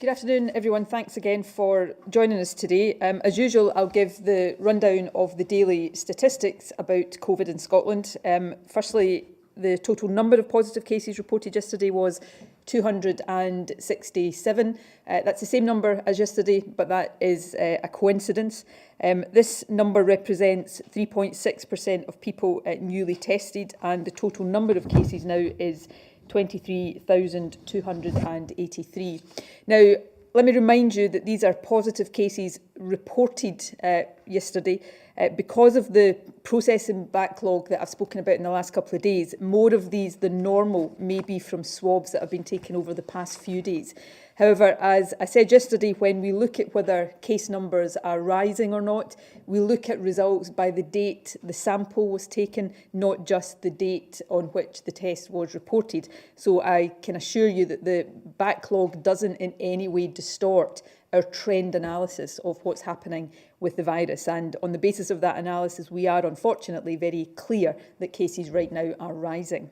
Good afternoon, everyone. Thanks again for joining us today. As usual, I'll give the rundown of the daily statistics about COVID in Scotland. Firstly, the total number of positive cases reported yesterday was 267. That's the same number as yesterday, but that is a coincidence. This number represents 3.6% of people newly tested, and the total number of cases now is 23,283. Now, let me remind you that these are positive cases reported yesterday. Because of the processing backlog that I've spoken about in the last couple of days, more of these than normal may be from swabs that have been taken over the past few days. However, as I said yesterday, when we look at whether case numbers are rising or not, we look at results by the date the sample was taken, not just the date on which the test was reported. So I can assure you that the backlog doesn't in any way distort our trend analysis of what's happening with the virus. And on the basis of that analysis, we are unfortunately very clear that cases right now are rising.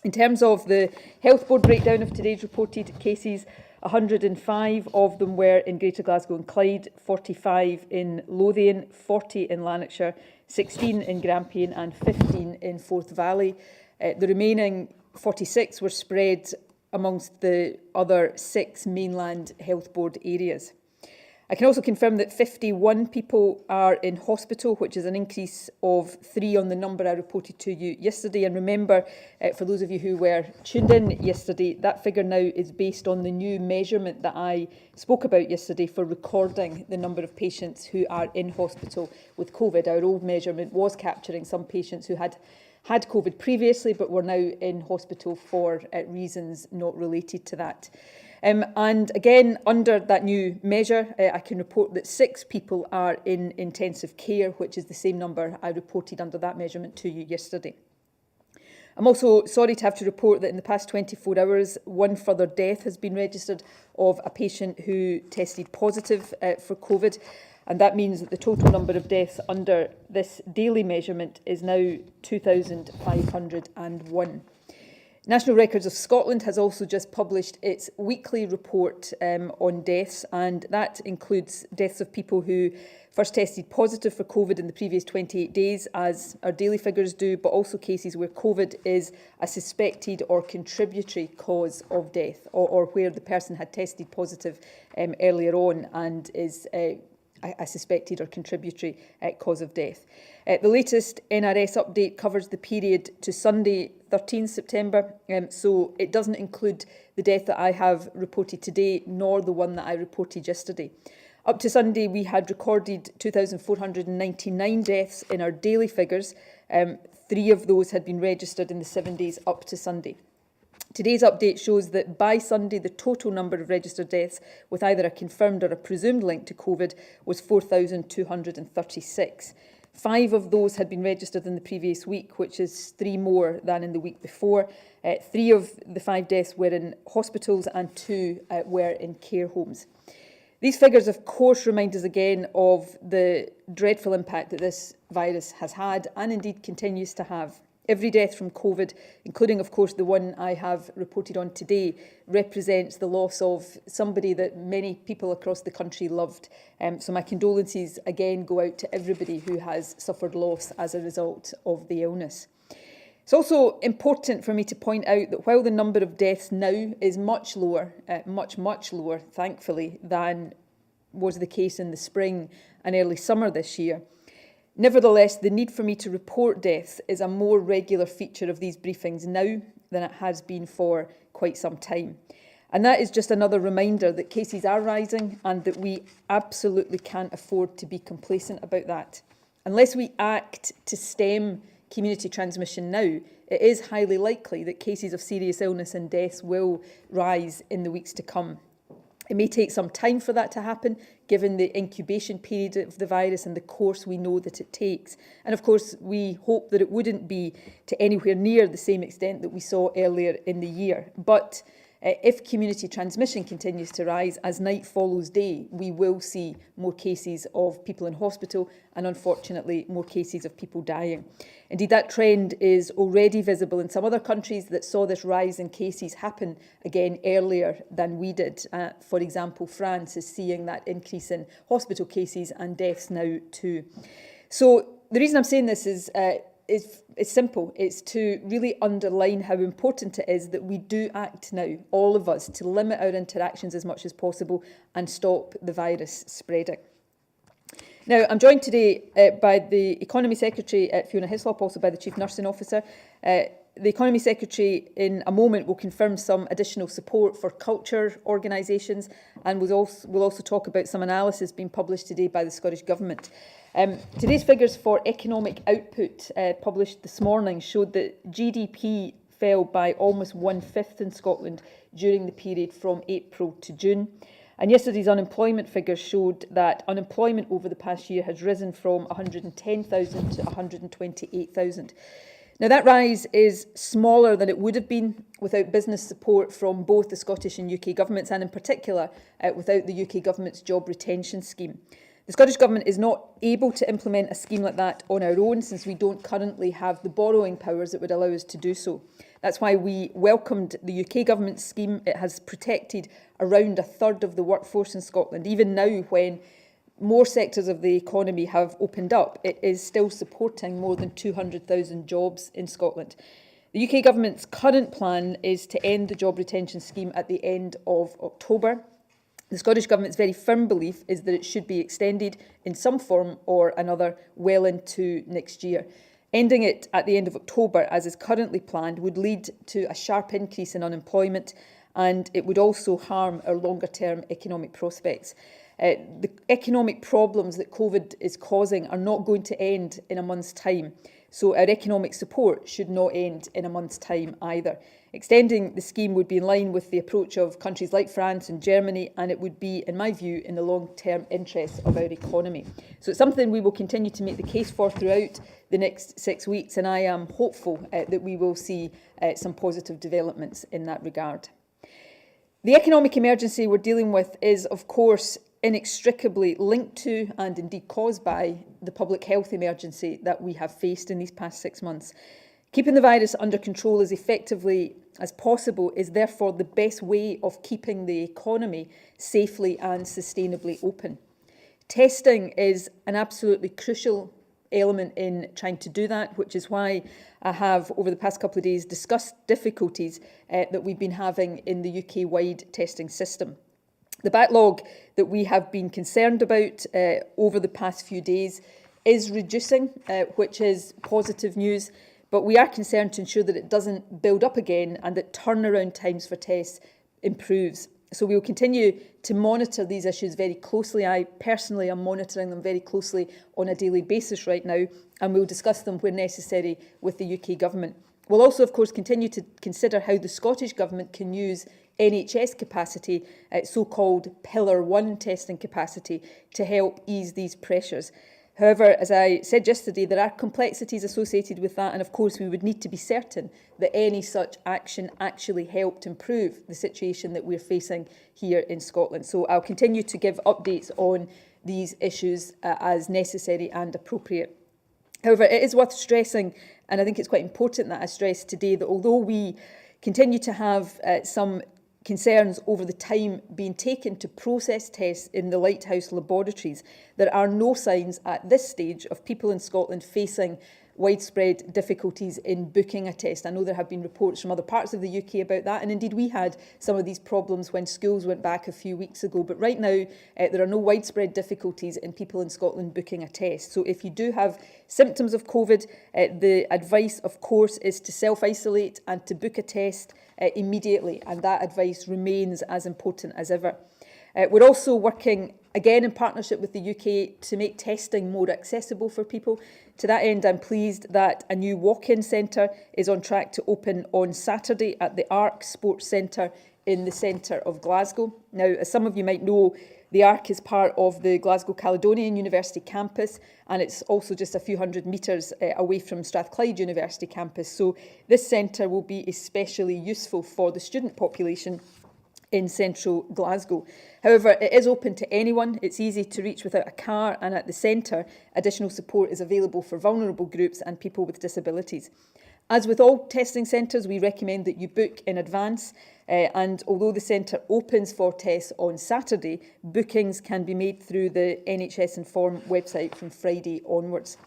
In terms of the Health Board breakdown of today's reported cases, 105 of them were in Greater Glasgow and Clyde, 45 in Lothian, 40 in Lanarkshire, 16 in Grampian and 15 in Forth Valley. The remaining 46 were spread amongst the other 6 mainland Health Board areas. I can also confirm that 51 people are in hospital, which is an increase of 3 on the number I reported to you yesterday. And remember, for those of you who were tuned in yesterday, that figure now is based on the new measurement that I spoke about yesterday for recording the number of patients who are in hospital with COVID. Our old measurement was capturing some patients who had COVID previously, but were now in hospital for reasons not related to that. And again, under that new measure, I can report that 6 people are in intensive care, which is the same number I reported under that measurement to you yesterday. I'm also sorry to have to report that in the past 24 hours, 1 further death has been registered of a patient who tested positive for COVID. And that means that the total number of deaths under this daily measurement is now 2,501. National Records of Scotland has also just published its weekly report on deaths, and that includes deaths of people who first tested positive for COVID in the previous 28 days, as our daily figures do, but also cases where COVID is a suspected or contributory cause of death, or where the person had tested positive earlier on and is a suspected or contributory cause of death. The latest NRS update covers the period to Sunday, 13th September, so it doesn't include the death that I have reported today, nor the one that I reported yesterday. Up to Sunday, we had recorded 2,499 deaths in our daily figures. 3 of those had been registered in the 7 days up to Sunday. Today's update shows that by Sunday, the total number of registered deaths with either a confirmed or a presumed link to COVID was 4,236. 5 of those had been registered in the previous week, which is 3 more than in the week before. 3 of the 5 deaths were in hospitals and 2 were in care homes. These figures, of course, remind us again of the dreadful impact that this virus has had and indeed continues to have. Every death from COVID, including, of course, the one I have reported on today, represents the loss of somebody that many people across the country loved. So my condolences again go out to everybody who has suffered loss as a result of the illness. It's also important for me to point out that while the number of deaths now is much lower, much lower, thankfully, than was the case in the spring and early summer this year, nevertheless, the need for me to report deaths is a more regular feature of these briefings now than it has been for quite some time. And that is just another reminder that cases are rising and that we absolutely can't afford to be complacent about that. Unless we act to stem community transmission now, it is highly likely that cases of serious illness and deaths will rise in the weeks to come. It may take some time for that to happen, given the incubation period of the virus and the course we know that it takes. And of course, we hope that it wouldn't be to anywhere near the same extent that we saw earlier in the year. But If community transmission continues to rise, as night follows day, we will see more cases of people in hospital and, unfortunately, more cases of people dying. Indeed, that trend is already visible in some other countries that saw this rise in cases happen again earlier than we did. For example, France is seeing that increase in hospital cases and deaths now too. So the reason I'm saying this is it's simple. It's to really underline how important it is that we do act now, all of us, to limit our interactions as much as possible and stop the virus spreading. Now, I'm joined today by the Economy Secretary, Fiona Hyslop, also by the Chief Nursing Officer. The Economy Secretary in a moment will confirm some additional support for culture organisations, and we'll also talk about some analysis being published today by the Scottish Government. Today's figures for economic output published this morning showed that GDP fell by almost 1/5 in Scotland during the period from April to June. And yesterday's unemployment figures showed that unemployment over the past year has risen from 110,000 to 128,000. Now, that rise is smaller than it would have been without business support from both the Scottish and UK governments, and in particular without the UK government's job retention scheme. The Scottish Government is not able to implement a scheme like that on our own, since we don't currently have the borrowing powers that would allow us to do so. That's why we welcomed the UK Government's scheme. It has protected around 1/3 of the workforce in Scotland. Even now, when more sectors of the economy have opened up, it is still supporting more than 200,000 jobs in Scotland. The UK Government's current plan is to end the job retention scheme at the end of October. The Scottish Government's very firm belief is that it should be extended in some form or another well into next year. Ending it at the end of October, as is currently planned, would lead to a sharp increase in unemployment, and it would also harm our longer-term economic prospects. The economic problems that COVID is causing are not going to end in a month's time, so our economic support should not end in a month's time either. Extending the scheme would be in line with the approach of countries like France and Germany, and it would be, in my view, in the long-term interests of our economy. So it's something we will continue to make the case for throughout the next 6 weeks, and I am hopeful that we will see some positive developments in that regard. The economic emergency we're dealing with is, of course, inextricably linked to and indeed caused by the public health emergency that we have faced in these past 6 months. Keeping the virus under control as effectively as possible is therefore the best way of keeping the economy safely and sustainably open. Testing is an absolutely crucial element in trying to do that, which is why I have, over the past couple of days, discussed difficulties that we've been having in the UK-wide testing system. The backlog that we have been concerned about over the past few days is reducing, which is positive news, but we are concerned to ensure that it doesn't build up again and that turnaround times for tests improves. So we will continue to monitor these issues very closely. I personally am monitoring them very closely on a daily basis right now, and we'll discuss them where necessary with the UK Government. We'll also, of course, continue to consider how the Scottish Government can use NHS capacity, so-called Pillar 1 testing capacity, to help ease these pressures. However, as I said yesterday, there are complexities associated with that, and of course we would need to be certain that any such action actually helped improve the situation that we're facing here in Scotland. So I'll continue to give updates on these issues as necessary and appropriate. However, it is worth stressing, and I think it's quite important that I stress today, that although we continue to have some concerns over the time being taken to process tests in the Lighthouse laboratories, there are no signs at this stage of people in Scotland facing widespread difficulties in booking a test. I know there have been reports from other parts of the UK about that, and indeed we had some of these problems when schools went back a few weeks ago. But right now, there are no widespread difficulties in people in Scotland booking a test. So if you do have symptoms of COVID, the advice, of course, is to self-isolate and to book a test immediately, and that advice remains as important as ever. We're also working, again in partnership with the UK, to make testing more accessible for people. To that end, I'm pleased that a new walk-in centre is on track to open on Saturday at the Arc Sports Centre in the centre of Glasgow. Now, as some of you might know, the Ark is part of the Glasgow Caledonian University campus, and it's also just a few hundred metres away from Strathclyde University campus. So this centre will be especially useful for the student population in central Glasgow. However, it is open to anyone. It's easy to reach without a car, and at the centre, additional support is available for vulnerable groups and people with disabilities. As with all testing centres, we recommend that you book in advance, and although the centre opens for tests on Saturday, bookings can be made through the NHS Inform website from Friday onwards.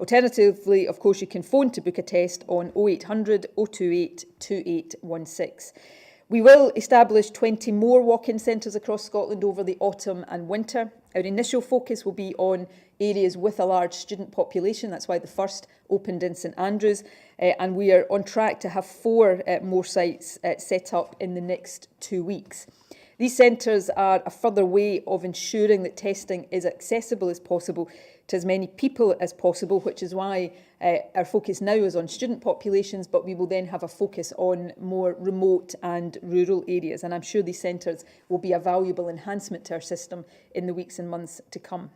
Alternatively, of course, you can phone to book a test on 0800 028 2816. We will establish 20 more walk-in centres across Scotland over the autumn and winter. Our initial focus will be on areas with a large student population. That's why the first opened in St Andrews. And we are on track to have 4 more sites set up in the next 2 weeks. These centres are a further way of ensuring that testing is accessible as possible to as many people as possible, which is why our focus now is on student populations, but we will then have a focus on more remote and rural areas. And I'm sure these centres will be a valuable enhancement to our system in the weeks and months to come.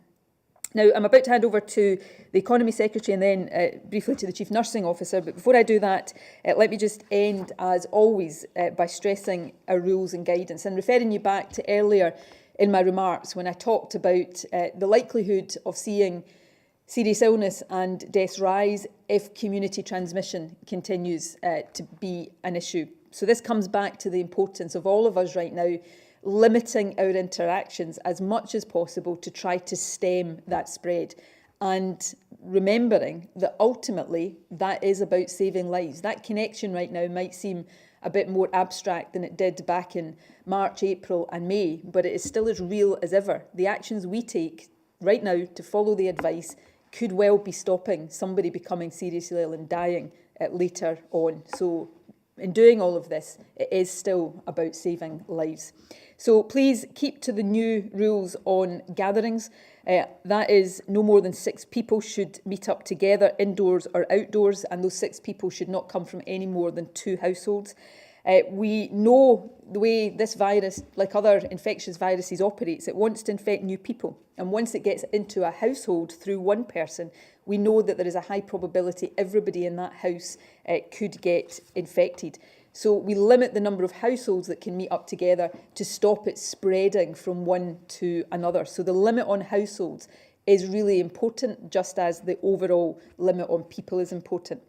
Now, I'm about to hand over to the Economy Secretary and then briefly to the Chief Nursing Officer. But before I do that, let me just end, as always, by stressing our rules and guidance and referring you back to earlier in my remarks when I talked about the likelihood of seeing serious illness and deaths rise if community transmission continues to be an issue. So this comes back to the importance of all of us right now limiting our interactions as much as possible to try to stem that spread, and remembering that ultimately that is about saving lives. That connection right now might seem a bit more abstract than it did back in March, April and May, but it is still as real as ever. The actions we take right now to follow the advice could well be stopping somebody becoming seriously ill and dying later on. So in doing all of this, it is still about saving lives. So please keep to the new rules on gatherings. That is, no more than 6 people should meet up together, indoors or outdoors, and those 6 people should not come from any more than 2 households. We know the way this virus, like other infectious viruses, operates. It wants to infect new people. And once it gets into a household through one person, we know that there is a high probability everybody in that house could get infected. So we limit the number of households that can meet up together to stop it spreading from one to another. So the limit on households is really important, just as the overall limit on people is important.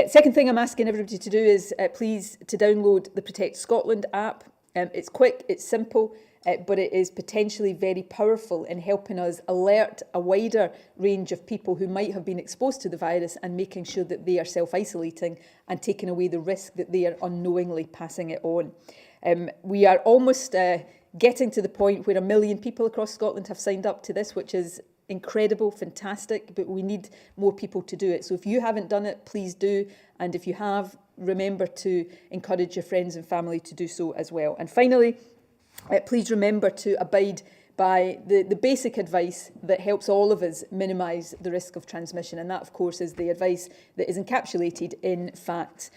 Second thing I'm asking everybody to do is please to download the Protect Scotland app. It's quick, it's simple, but it is potentially very powerful in helping us alert a wider range of people who might have been exposed to the virus and making sure that they are self-isolating and taking away the risk that they are unknowingly passing it on. We are almost getting to the point where 1 million people across Scotland have signed up to this, which is incredible, fantastic, but we need more people to do it. So if you haven't done it, please do. And if you have, remember to encourage your friends and family to do so as well. And finally, please remember to abide by the basic advice that helps all of us minimise the risk of transmission. And that, of course, is the advice that is encapsulated in facts.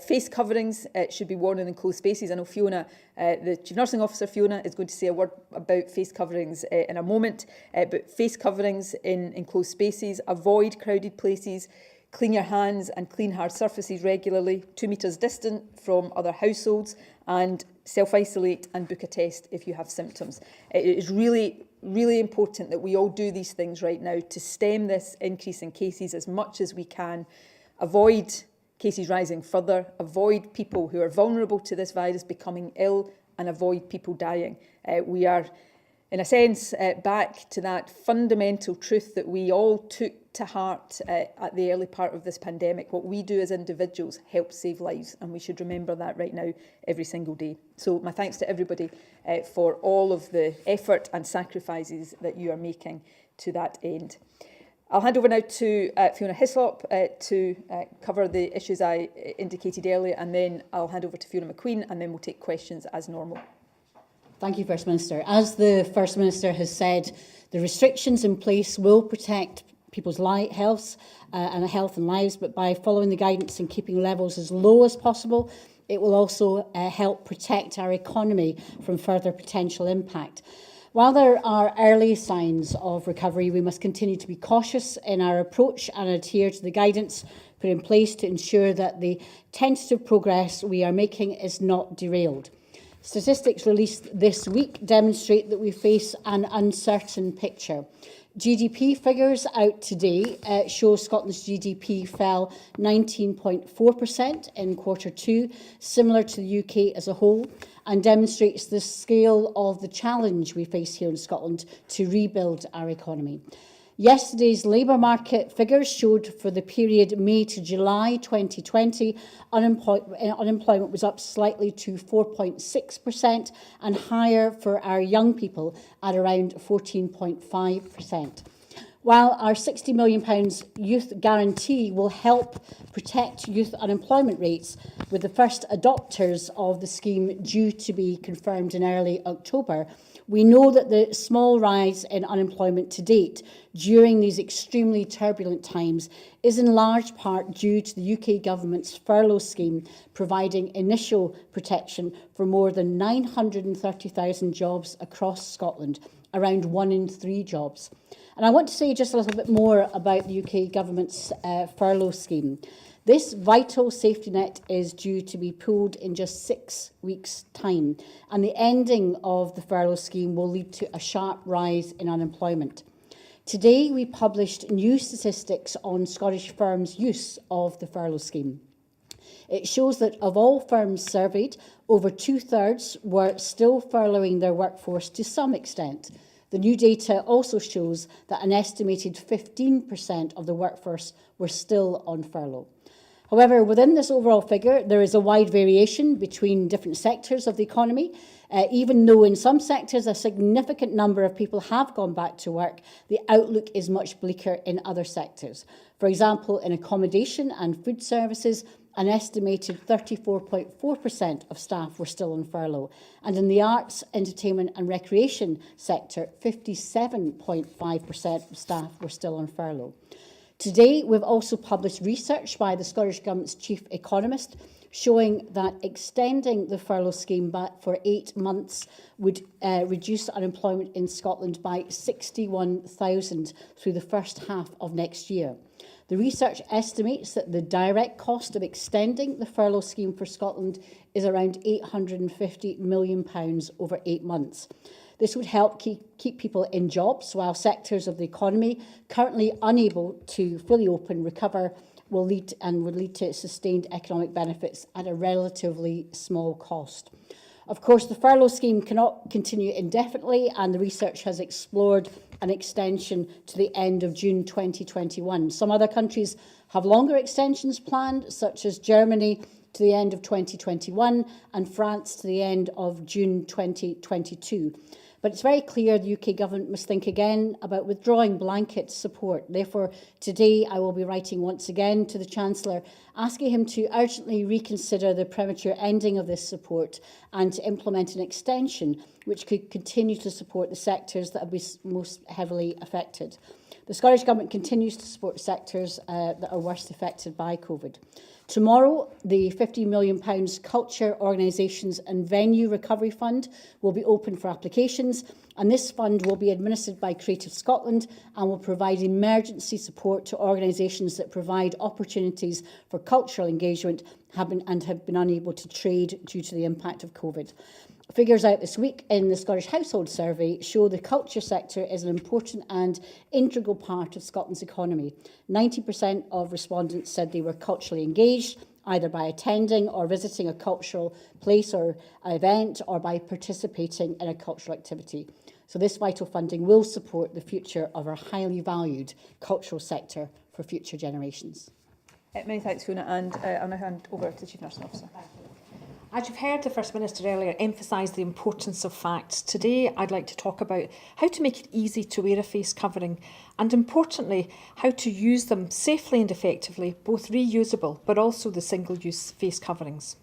Face coverings should be worn in enclosed spaces. I know Fiona, the Chief Nursing Officer, Fiona, is going to say a word about face coverings in a moment. But face coverings in enclosed spaces, avoid crowded places, clean your hands and clean hard surfaces regularly, 2 metres distant from other households, and self-isolate and book a test if you have symptoms. It is really important that we all do these things right now to stem this increase in cases as much as we can, avoid cases rising further, avoid people who are vulnerable to this virus becoming ill, and avoid people dying. We are, in a sense, back to that fundamental truth that we all took to heart at the early part of this pandemic. What we do as individuals helps save lives, and we should remember that right now every single day. So my thanks to everybody for all of the effort and sacrifices that you are making to that end. I'll hand over now to Fiona Hyslop to cover the issues I indicated earlier, and then I'll hand over to Fiona McQueen, and then we'll take questions as normal. Thank you, First Minister. As the First Minister has said, the restrictions in place will protect people's health and lives, but by following the guidance and keeping levels as low as possible, It will also help protect our economy from further potential impact. While there are early signs of recovery, we must continue to be cautious in our approach and adhere to the guidance put in place to ensure that the tentative progress we are making is not derailed. Statistics released this week demonstrate that we face an uncertain picture. GDP figures out today show Scotland's GDP fell 19.4% in Q2, similar to the UK as a whole, and demonstrates the scale of the challenge we face here in Scotland to rebuild our economy. Yesterday's labour market figures showed for the period May to July 2020, unemployment was up slightly to 4.6% and higher for our young people at around 14.5%. While our £60 million youth guarantee will help protect youth unemployment rates, with the first adopters of the scheme due to be confirmed in early October, we know that the small rise in unemployment to date during these extremely turbulent times is in large part due to the UK Government's Furlough scheme, providing initial protection for more than 930,000 jobs across Scotland, around 1 in 3 jobs. And I want to say just a little bit more about the UK Government's Furlough scheme. This vital safety net is due to be pulled in just 6 weeks' time, and the ending of the furlough scheme will lead to a sharp rise in unemployment. Today, we published new statistics on Scottish firms' use of the furlough scheme. It shows that of all firms surveyed, over 2/3 were still furloughing their workforce to some extent. The new data also shows that an estimated 15% of the workforce were still on furlough. However, within this overall figure, there is a wide variation between different sectors of the economy. Even though in some sectors a significant number of people have gone back to work, the outlook is much bleaker in other sectors. For example, in accommodation and food services, an estimated 34.4% of staff were still on furlough. And in the arts, entertainment and recreation sector, 57.5% of staff were still on furlough. Today, we've also published research by the Scottish Government's chief economist showing that extending the furlough scheme back for 8 months would reduce unemployment in Scotland by 61,000 through the first half of next year. The research estimates that the direct cost of extending the furlough scheme for Scotland is around £850 million over 8 months. This would help keep people in jobs, while sectors of the economy currently unable to fully open recover would lead to sustained economic benefits at a relatively small cost. Of course, the furlough scheme cannot continue indefinitely, and the research has explored an extension to the end of June 2021. Some other countries have longer extensions planned, such as Germany to the end of 2021 and France to the end of June 2022. But it's very clear the UK Government must think again about withdrawing blanket support. Therefore, today I will be writing once again to the Chancellor, asking him to urgently reconsider the premature ending of this support and to implement an extension which could continue to support the sectors that have been most heavily affected. The Scottish Government continues to support sectors that are worst affected by COVID. Tomorrow, the £50 million Culture, Organisations and Venue Recovery Fund will be open for applications, and this fund will be administered by Creative Scotland and will provide emergency support to organisations that provide opportunities for cultural engagement have been unable to trade due to the impact of COVID. Figures out this week in the Scottish Household Survey show the culture sector is an important and integral part of Scotland's economy. 90% of respondents said they were culturally engaged, either by attending or visiting a cultural place or event, or by participating in a cultural activity. So this vital funding will support the future of our highly valued cultural sector for future generations. Many thanks, Fiona, and I'll now hand over to the Chief Nursing Officer. As you've heard the First Minister earlier emphasise the importance of facts, today I'd like to talk about how to make it easy to wear a face covering and, importantly, how to use them safely and effectively, both reusable but also the single-use face coverings.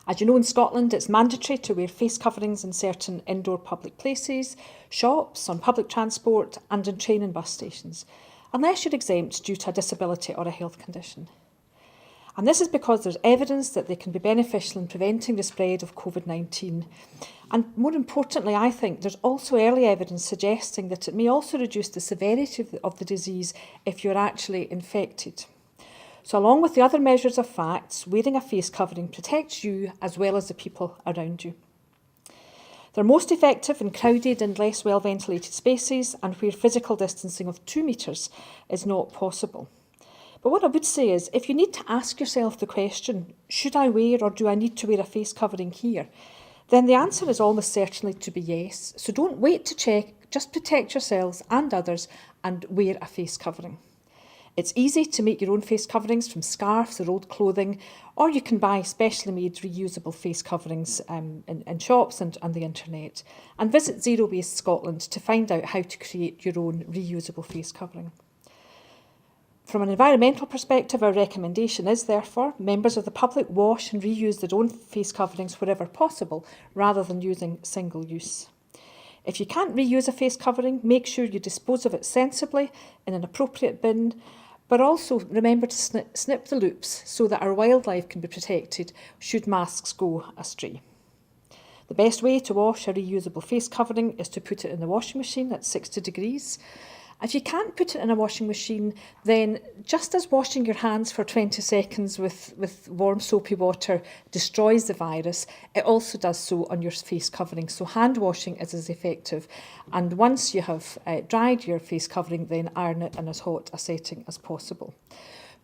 As you know, in Scotland, it's mandatory to wear face coverings in certain indoor public places, shops, on public transport and in train and bus stations, unless you're exempt due to a disability or a health condition. And this is because there's evidence that they can be beneficial in preventing the spread of COVID-19. And more importantly, I think there's also early evidence suggesting that it may also reduce the severity of the disease if you're actually infected. So along with the other measures of facts, wearing a face covering protects you as well as the people around you. They're most effective in crowded and less well-ventilated spaces and where physical distancing of 2 metres is not possible. But what I would say is, if you need to ask yourself the question, should I wear or do I need to wear a face covering here? Then the answer is almost certainly to be yes. So don't wait to check, just protect yourselves and others and wear a face covering. It's easy to make your own face coverings from scarves or old clothing, or you can buy specially made reusable face coverings in shops and on the internet. And visit Zero Waste Scotland to find out how to create your own reusable face covering. From an environmental perspective, our recommendation is, therefore, members of the public wash and reuse their own face coverings wherever possible, rather than using single use. If you can't reuse a face covering, make sure you dispose of it sensibly in an appropriate bin, but also remember to snip the loops so that our wildlife can be protected should masks go astray. The best way to wash a reusable face covering is to put it in the washing machine at 60 degrees. If you can't put it in a washing machine, then just as washing your hands for 20 seconds with warm soapy water destroys the virus, it also does so on your face covering. So hand washing is as effective. And once you have dried your face covering, then iron it in as hot a setting as possible.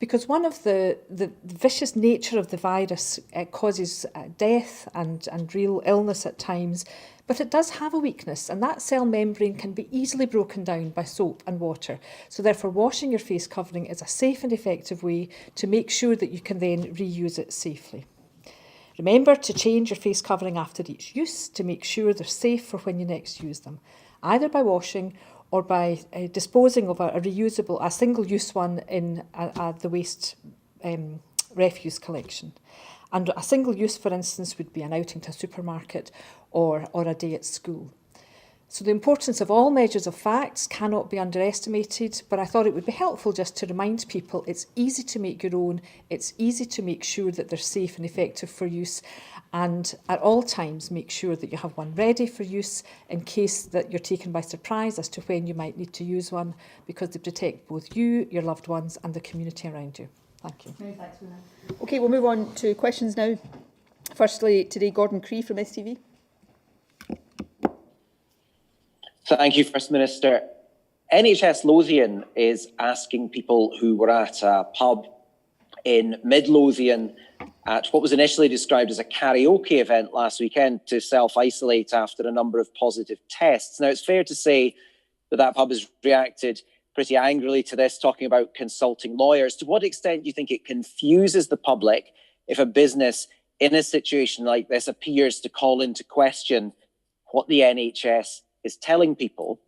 Because one of the vicious nature of the virus causes death and real illness at times, but it does have a weakness, and that cell membrane can be easily broken down by soap and water. So therefore, washing your face covering is a safe and effective way to make sure that you can then reuse it safely. Remember to change your face covering after each use to make sure they're safe for when you next use them, either by washing or by disposing of a single-use one in the waste refuse collection. And a single use, for instance, would be an outing to a supermarket or a day at school. So the importance of all measures of facts cannot be underestimated, but I thought it would be helpful just to remind people it's easy to make your own, it's easy to make sure that they're safe and effective for use, and at all times make sure that you have one ready for use in case that you're taken by surprise as to when you might need to use one, because they protect both you, your loved ones and the community around you. Thank you. Many thanks, Fiona. Okay, we'll move on to questions now. Firstly, today, Gordon Cree from STV. Thank you, First Minister. NHS Lothian is asking people who were at a pub in Mid-Lothian at what was initially described as a karaoke event last weekend to self-isolate after a number of positive tests. Now, it's fair to say that that pub has reacted pretty angrily to this, talking about consulting lawyers. To what extent do you think it confuses the public if a business in a situation like this appears to call into question what the NHS is telling people?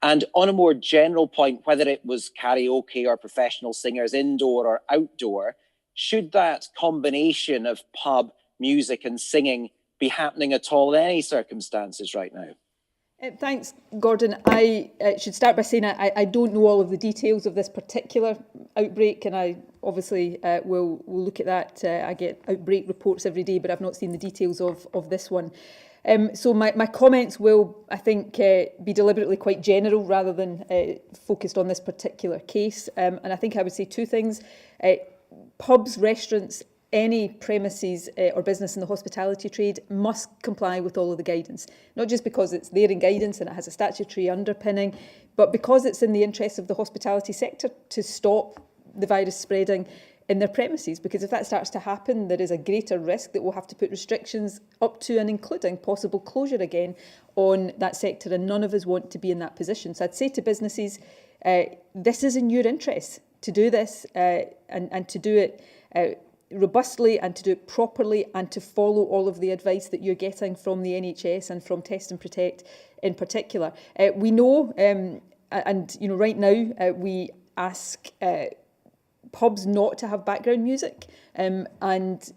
And on a more general point, whether it was karaoke or professional singers, indoor or outdoor, should that combination of pub, music and singing be happening at all in any circumstances right now? Thanks, Gordon. I should start by saying I don't know all of the details of this particular outbreak, and I obviously will look at that. I get outbreak reports every day, but I've not seen the details of this one. So my comments will, I think, be deliberately quite general rather than focused on this particular case. And I think I would say two things. Pubs, restaurants, any premises or business in the hospitality trade must comply with all of the guidance, not just because it's there in guidance and it has a statutory underpinning, but because it's in the interest of the hospitality sector to stop the virus spreading in their premises, because if that starts to happen, there is a greater risk that we'll have to put restrictions up to and including possible closure again on that sector, and none of us want to be in that position. So I'd say to businesses, this is in your interest to do this and to do it robustly and to do it properly and to follow all of the advice that you're getting from the NHS and from Test and Protect in particular. We know, and you know, right now we ask pubs not to have background music, and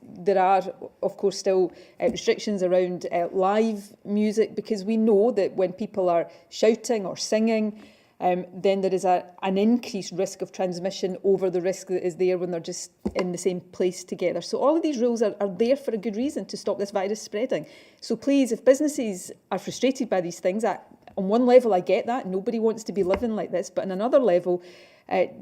there are, of course, still restrictions around live music, because we know that when people are shouting or singing, then there is an increased risk of transmission over the risk that is there when they're just in the same place together. So all of these rules are there for a good reason, to stop this virus spreading. So please, if businesses are frustrated by these things, on one level I get that, nobody wants to be living like this, but on another level,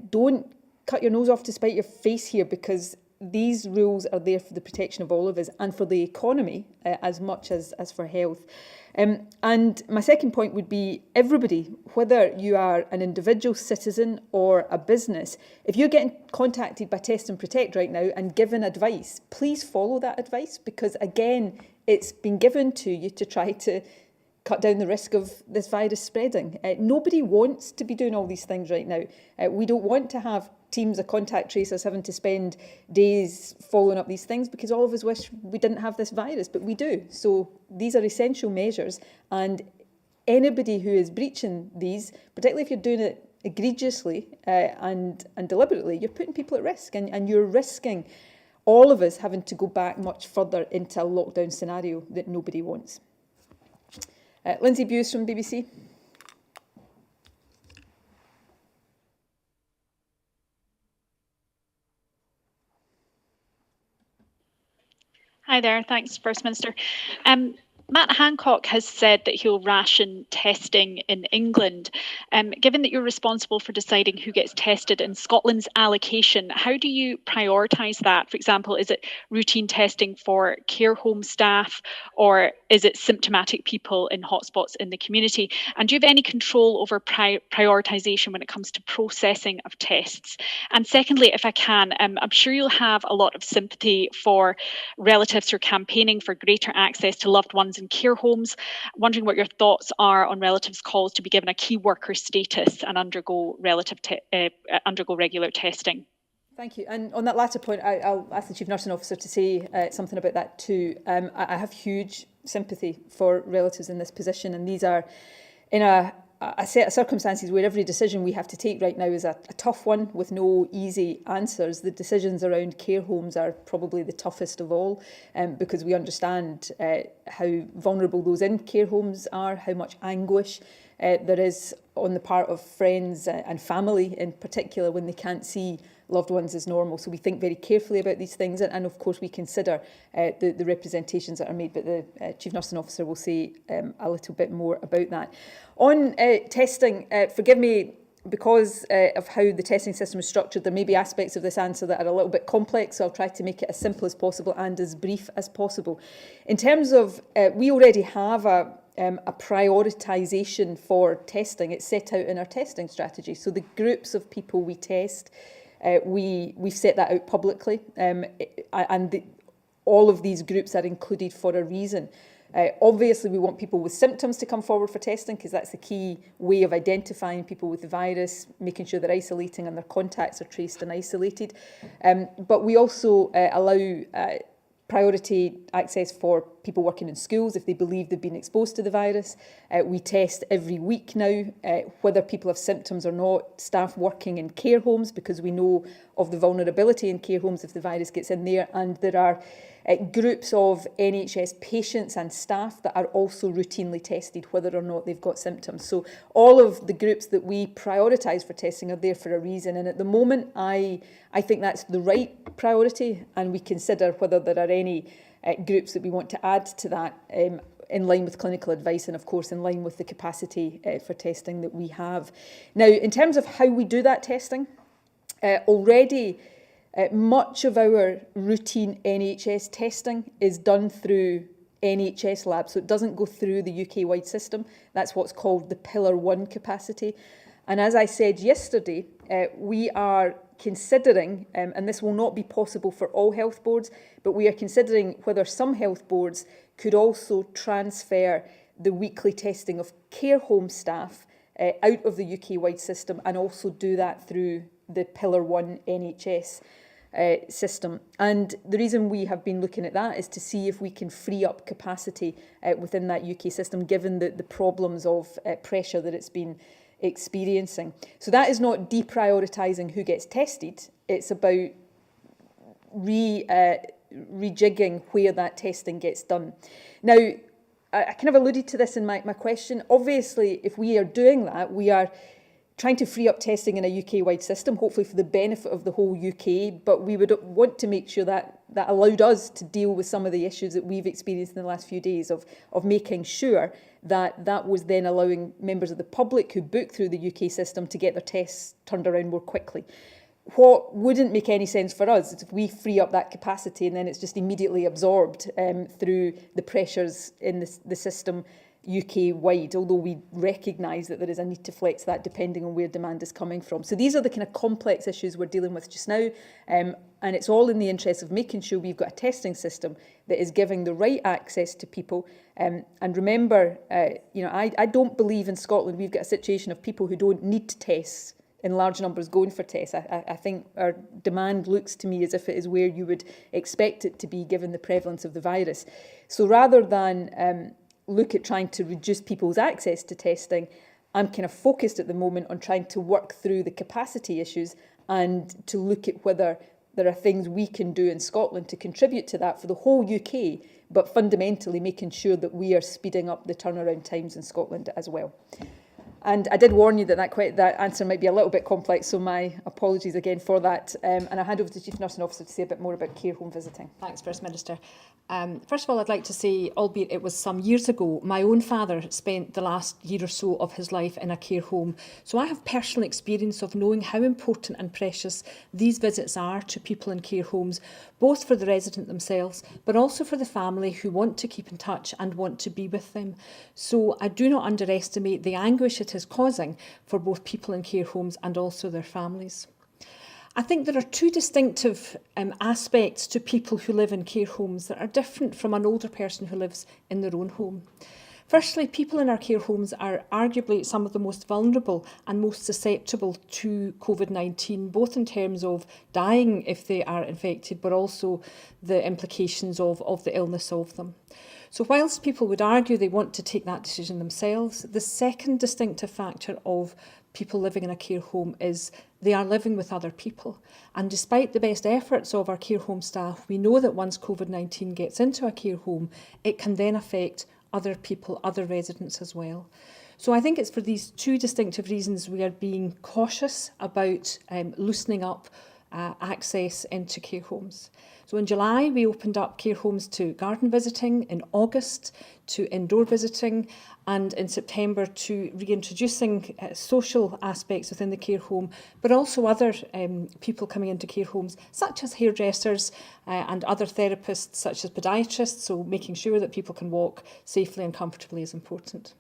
don't cut your nose off to spite your face here, because these rules are there for the protection of all of us and for the economy as much as for health. And my second point would be everybody, whether you are an individual citizen or a business, if you're getting contacted by Test and Protect right now and given advice, please follow that advice, because again, it's been given to you to try to cut down the risk of this virus spreading. Nobody wants to be doing all these things right now. We don't want to have teams of contact tracers having to spend days following up these things, because all of us wish we didn't have this virus, but we do. So these are essential measures, and anybody who is breaching these, particularly if you're doing it egregiously and deliberately, you're putting people at risk, and you're risking all of us having to go back much further into a lockdown scenario that nobody wants. Lindsay Bewes from BBC. Hi there, thanks First Minister. Matt Hancock has said that he'll ration testing in England. Given that you're responsible for deciding who gets tested in Scotland's allocation, how do you prioritise that? For example, is it routine testing for care home staff, or is it symptomatic people in hotspots in the community? And do you have any control over prioritisation when it comes to processing of tests? And secondly, if I can, I'm sure you'll have a lot of sympathy for relatives who are campaigning for greater access to loved ones in care homes. Wondering what your thoughts are on relatives' calls to be given a key worker status and undergo regular testing. Thank you. And on that latter point, I'll ask the Chief Nursing Officer to say something about that too. I have huge sympathy for relatives in this position, and these are in a set of circumstances where every decision we have to take right now is a tough one with no easy answers. The decisions around care homes are probably the toughest of all, because we understand how vulnerable those in care homes are, how much anguish there is on the part of friends and family in particular when they can't see loved ones as normal. So we think very carefully about these things, and of course we consider the representations that are made, but the Chief Nursing Officer will say a little bit more about that. On testing, forgive me, because of how the testing system is structured, there may be aspects of this answer that are a little bit complex, so I'll try to make it as simple as possible and as brief as possible. In terms of, we already have a prioritisation for testing. It's set out in our testing strategy. So the groups of people we test, we've set that out publicly, and all of these groups are included for a reason. Obviously, we want people with symptoms to come forward for testing, because that's the key way of identifying people with the virus, making sure they're isolating and their contacts are traced and isolated. But we also allow priority access for people working in schools if they believe they've been exposed to the virus. We test every week now whether people have symptoms or not, staff working in care homes, because we know of the vulnerability in care homes if the virus gets in there, and there are groups of NHS patients and staff that are also routinely tested whether or not they've got symptoms. So all of the groups that we prioritise for testing are there for a reason, and at the moment I think that's the right priority, and we consider whether there are any groups that we want to add to that in line with clinical advice, and of course in line with the capacity for testing that we have. Now, in terms of how we do that testing, already much of our routine NHS testing is done through NHS labs, so it doesn't go through the UK-wide system. That's what's called the Pillar 1 capacity. And as I said yesterday, we are considering, and this will not be possible for all health boards, but we are considering whether some health boards could also transfer the weekly testing of care home staff out of the UK-wide system, and also do that through the Pillar 1 NHS system. And the reason we have been looking at that is to see if we can free up capacity within that UK system, given the problems of pressure that it's been experiencing. So that is not deprioritising who gets tested, it's about rejigging where that testing gets done. Now, I kind of alluded to this in my question. Obviously, if we are doing that, we are trying to free up testing in a UK-wide system, hopefully for the benefit of the whole UK, but we would want to make sure that that allowed us to deal with some of the issues that we've experienced in the last few days of making sure that that was then allowing members of the public who book through the UK system to get their tests turned around more quickly. What wouldn't make any sense for us is if we free up that capacity and then it's just immediately absorbed through the pressures in the system UK-wide, although we recognise that there is a need to flex that depending on where demand is coming from. So these are the kind of complex issues we're dealing with just now, and it's all in the interest of making sure we've got a testing system that is giving the right access to people. And remember, I don't believe in Scotland we've got a situation of people who don't need tests in large numbers going for tests. I think our demand looks to me as if it is where you would expect it to be given the prevalence of the virus. So rather than look at trying to reduce people's access to testing, I'm kind of focused at the moment on trying to work through the capacity issues and to look at whether there are things we can do in Scotland to contribute to that for the whole UK, but fundamentally making sure that we are speeding up the turnaround times in Scotland as well. And I did warn you that that answer might be a little bit complex, so my apologies again for that. And I'll hand over to the Chief Nursing Officer to say a bit more about care home visiting. Thanks, First Minister. First of all, I'd like to say, albeit it was some years ago, my own father spent the last year or so of his life in a care home. So I have personal experience of knowing how important and precious these visits are to people in care homes, both for the resident themselves, but also for the family who want to keep in touch and want to be with them. So I do not underestimate the anguish it is causing for both people in care homes and also their families. I think there are two distinctive aspects to people who live in care homes that are different from an older person who lives in their own home. Firstly, people in our care homes are arguably some of the most vulnerable and most susceptible to COVID-19, both in terms of dying if they are infected, but also the implications of the illness of them. So whilst people would argue they want to take that decision themselves, the second distinctive factor of people living in a care home is they are living with other people. And despite the best efforts of our care home staff, we know that once COVID-19 gets into a care home, it can then affect other people, other residents as well. So I think it's for these two distinctive reasons we are being cautious about loosening up access into care homes. So in July, we opened up care homes to garden visiting, in August to indoor visiting, and in September to reintroducing social aspects within the care home, but also other people coming into care homes, such as hairdressers and other therapists, such as podiatrists, so making sure that people can walk safely and comfortably is important.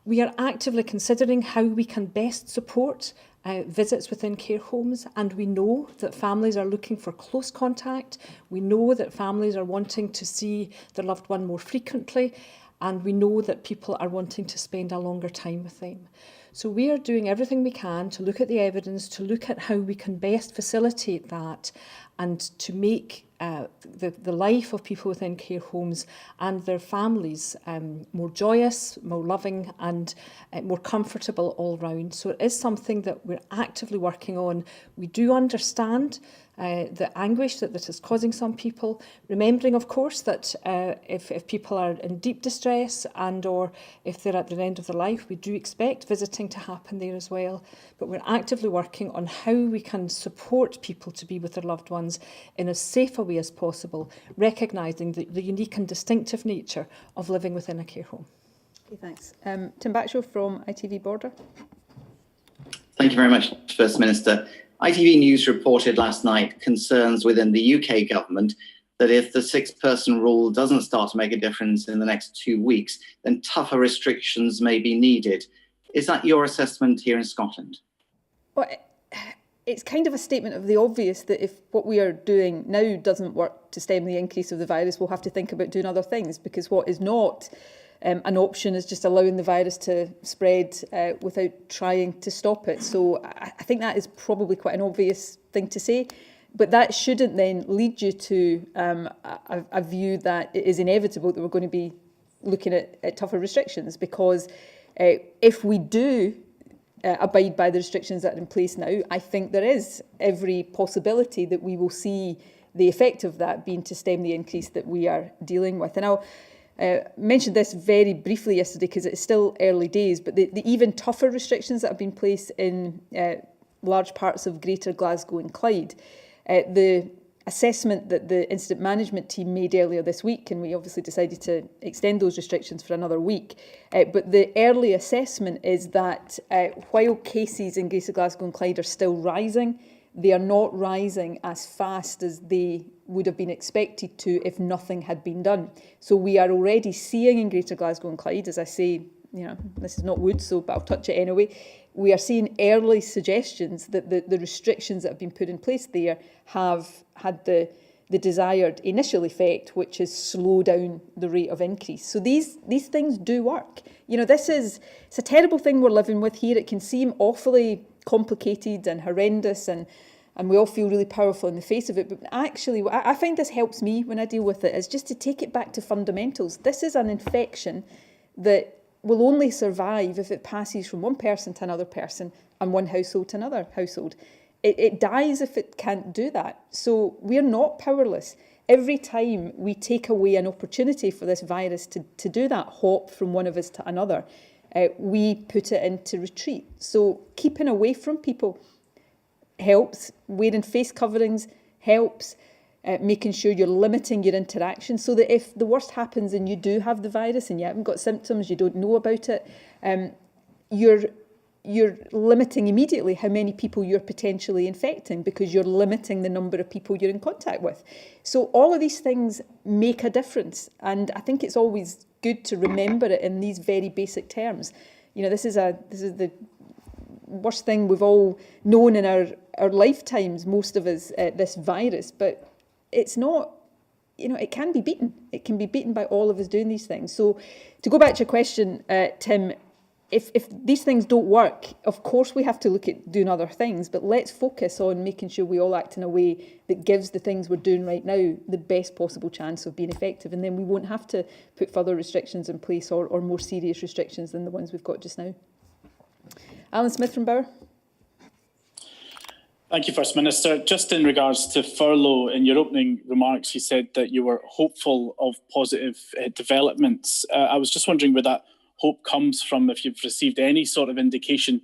We are actively considering how we can best support visits within care homes, and we know that families are looking for close contact. We know that families are wanting to see their loved one more frequently, and we know that people are wanting to spend a longer time with them. So we are doing everything we can to look at the evidence, to look at how we can best facilitate that, and to make the life of people within care homes and their families more joyous, more loving and more comfortable all round. So it is something that we're actively working on. We do understand the anguish that this is causing some people, remembering of course that if people are in deep distress and or if they're at the end of their life, we do expect visiting to happen there as well. But we're actively working on how we can support people to be with their loved ones in as safe a way as possible, recognising the unique and distinctive nature of living within a care home. Okay, thanks. Tim Batshaw from ITV Border. Thank you very much, First Minister. ITV News reported last night concerns within the UK government that if the 6-person rule doesn't start to make a difference in the next 2 weeks, then tougher restrictions may be needed. Is that your assessment here in Scotland? Well, it's kind of a statement of the obvious that if what we are doing now doesn't work to stem the increase of the virus, we'll have to think about doing other things, because what is not an option is just allowing the virus to spread without trying to stop it. So I think that is probably quite an obvious thing to say, but that shouldn't then lead you to a view that it is inevitable that we're going to be looking at tougher restrictions, because if we do abide by the restrictions that are in place now, I think there is every possibility that we will see the effect of that being to stem the increase that we are dealing with. And Mentioned this very briefly yesterday because it's still early days, but the even tougher restrictions that have been placed in large parts of Greater Glasgow and Clyde, the assessment that the incident management team made earlier this week, and we obviously decided to extend those restrictions for another week, but the early assessment is that while cases in Greater Glasgow and Clyde are still rising, they are not rising as fast as they would have been expected to if nothing had been done. So we are already seeing in Greater Glasgow and Clyde, as I say, this is not wood, but I'll touch it anyway. We are seeing early suggestions that the restrictions that have been put in place there have had the desired initial effect, which is slow down the rate of increase. So these things do work. It's a terrible thing we're living with here. It can seem awfully complicated and horrendous, and we all feel really powerful in the face of it. But actually, I find this helps me when I deal with it, is just to take it back to fundamentals. This is an infection that will only survive if it passes from one person to another person and one household to another household. It dies if it can't do that. So we're not powerless. Every time we take away an opportunity for this virus to do that hop from one of us to another, we put it into retreat. So keeping away from people helps. Wearing face coverings helps. Making sure you're limiting your interaction so that if the worst happens and you do have the virus and you haven't got symptoms, you don't know about it, you're limiting immediately how many people you're potentially infecting because you're limiting the number of people you're in contact with. So all of these things make a difference, and I think it's always good to remember it in these very basic terms. This is the worst thing we've all known in our lifetimes, most of us, this virus, but it's not, it can be beaten. It can be beaten by all of us doing these things. So to go back to your question, Tim, if these things don't work, of course we have to look at doing other things, but let's focus on making sure we all act in a way that gives the things we're doing right now the best possible chance of being effective, and then we won't have to put further restrictions in place or more serious restrictions than the ones we've got just now. Alan Smith from Bauer. Thank you, First Minister. Just in regards to furlough, in your opening remarks, you said that you were hopeful of positive developments. I was just wondering where that hope comes from, if you've received any sort of indication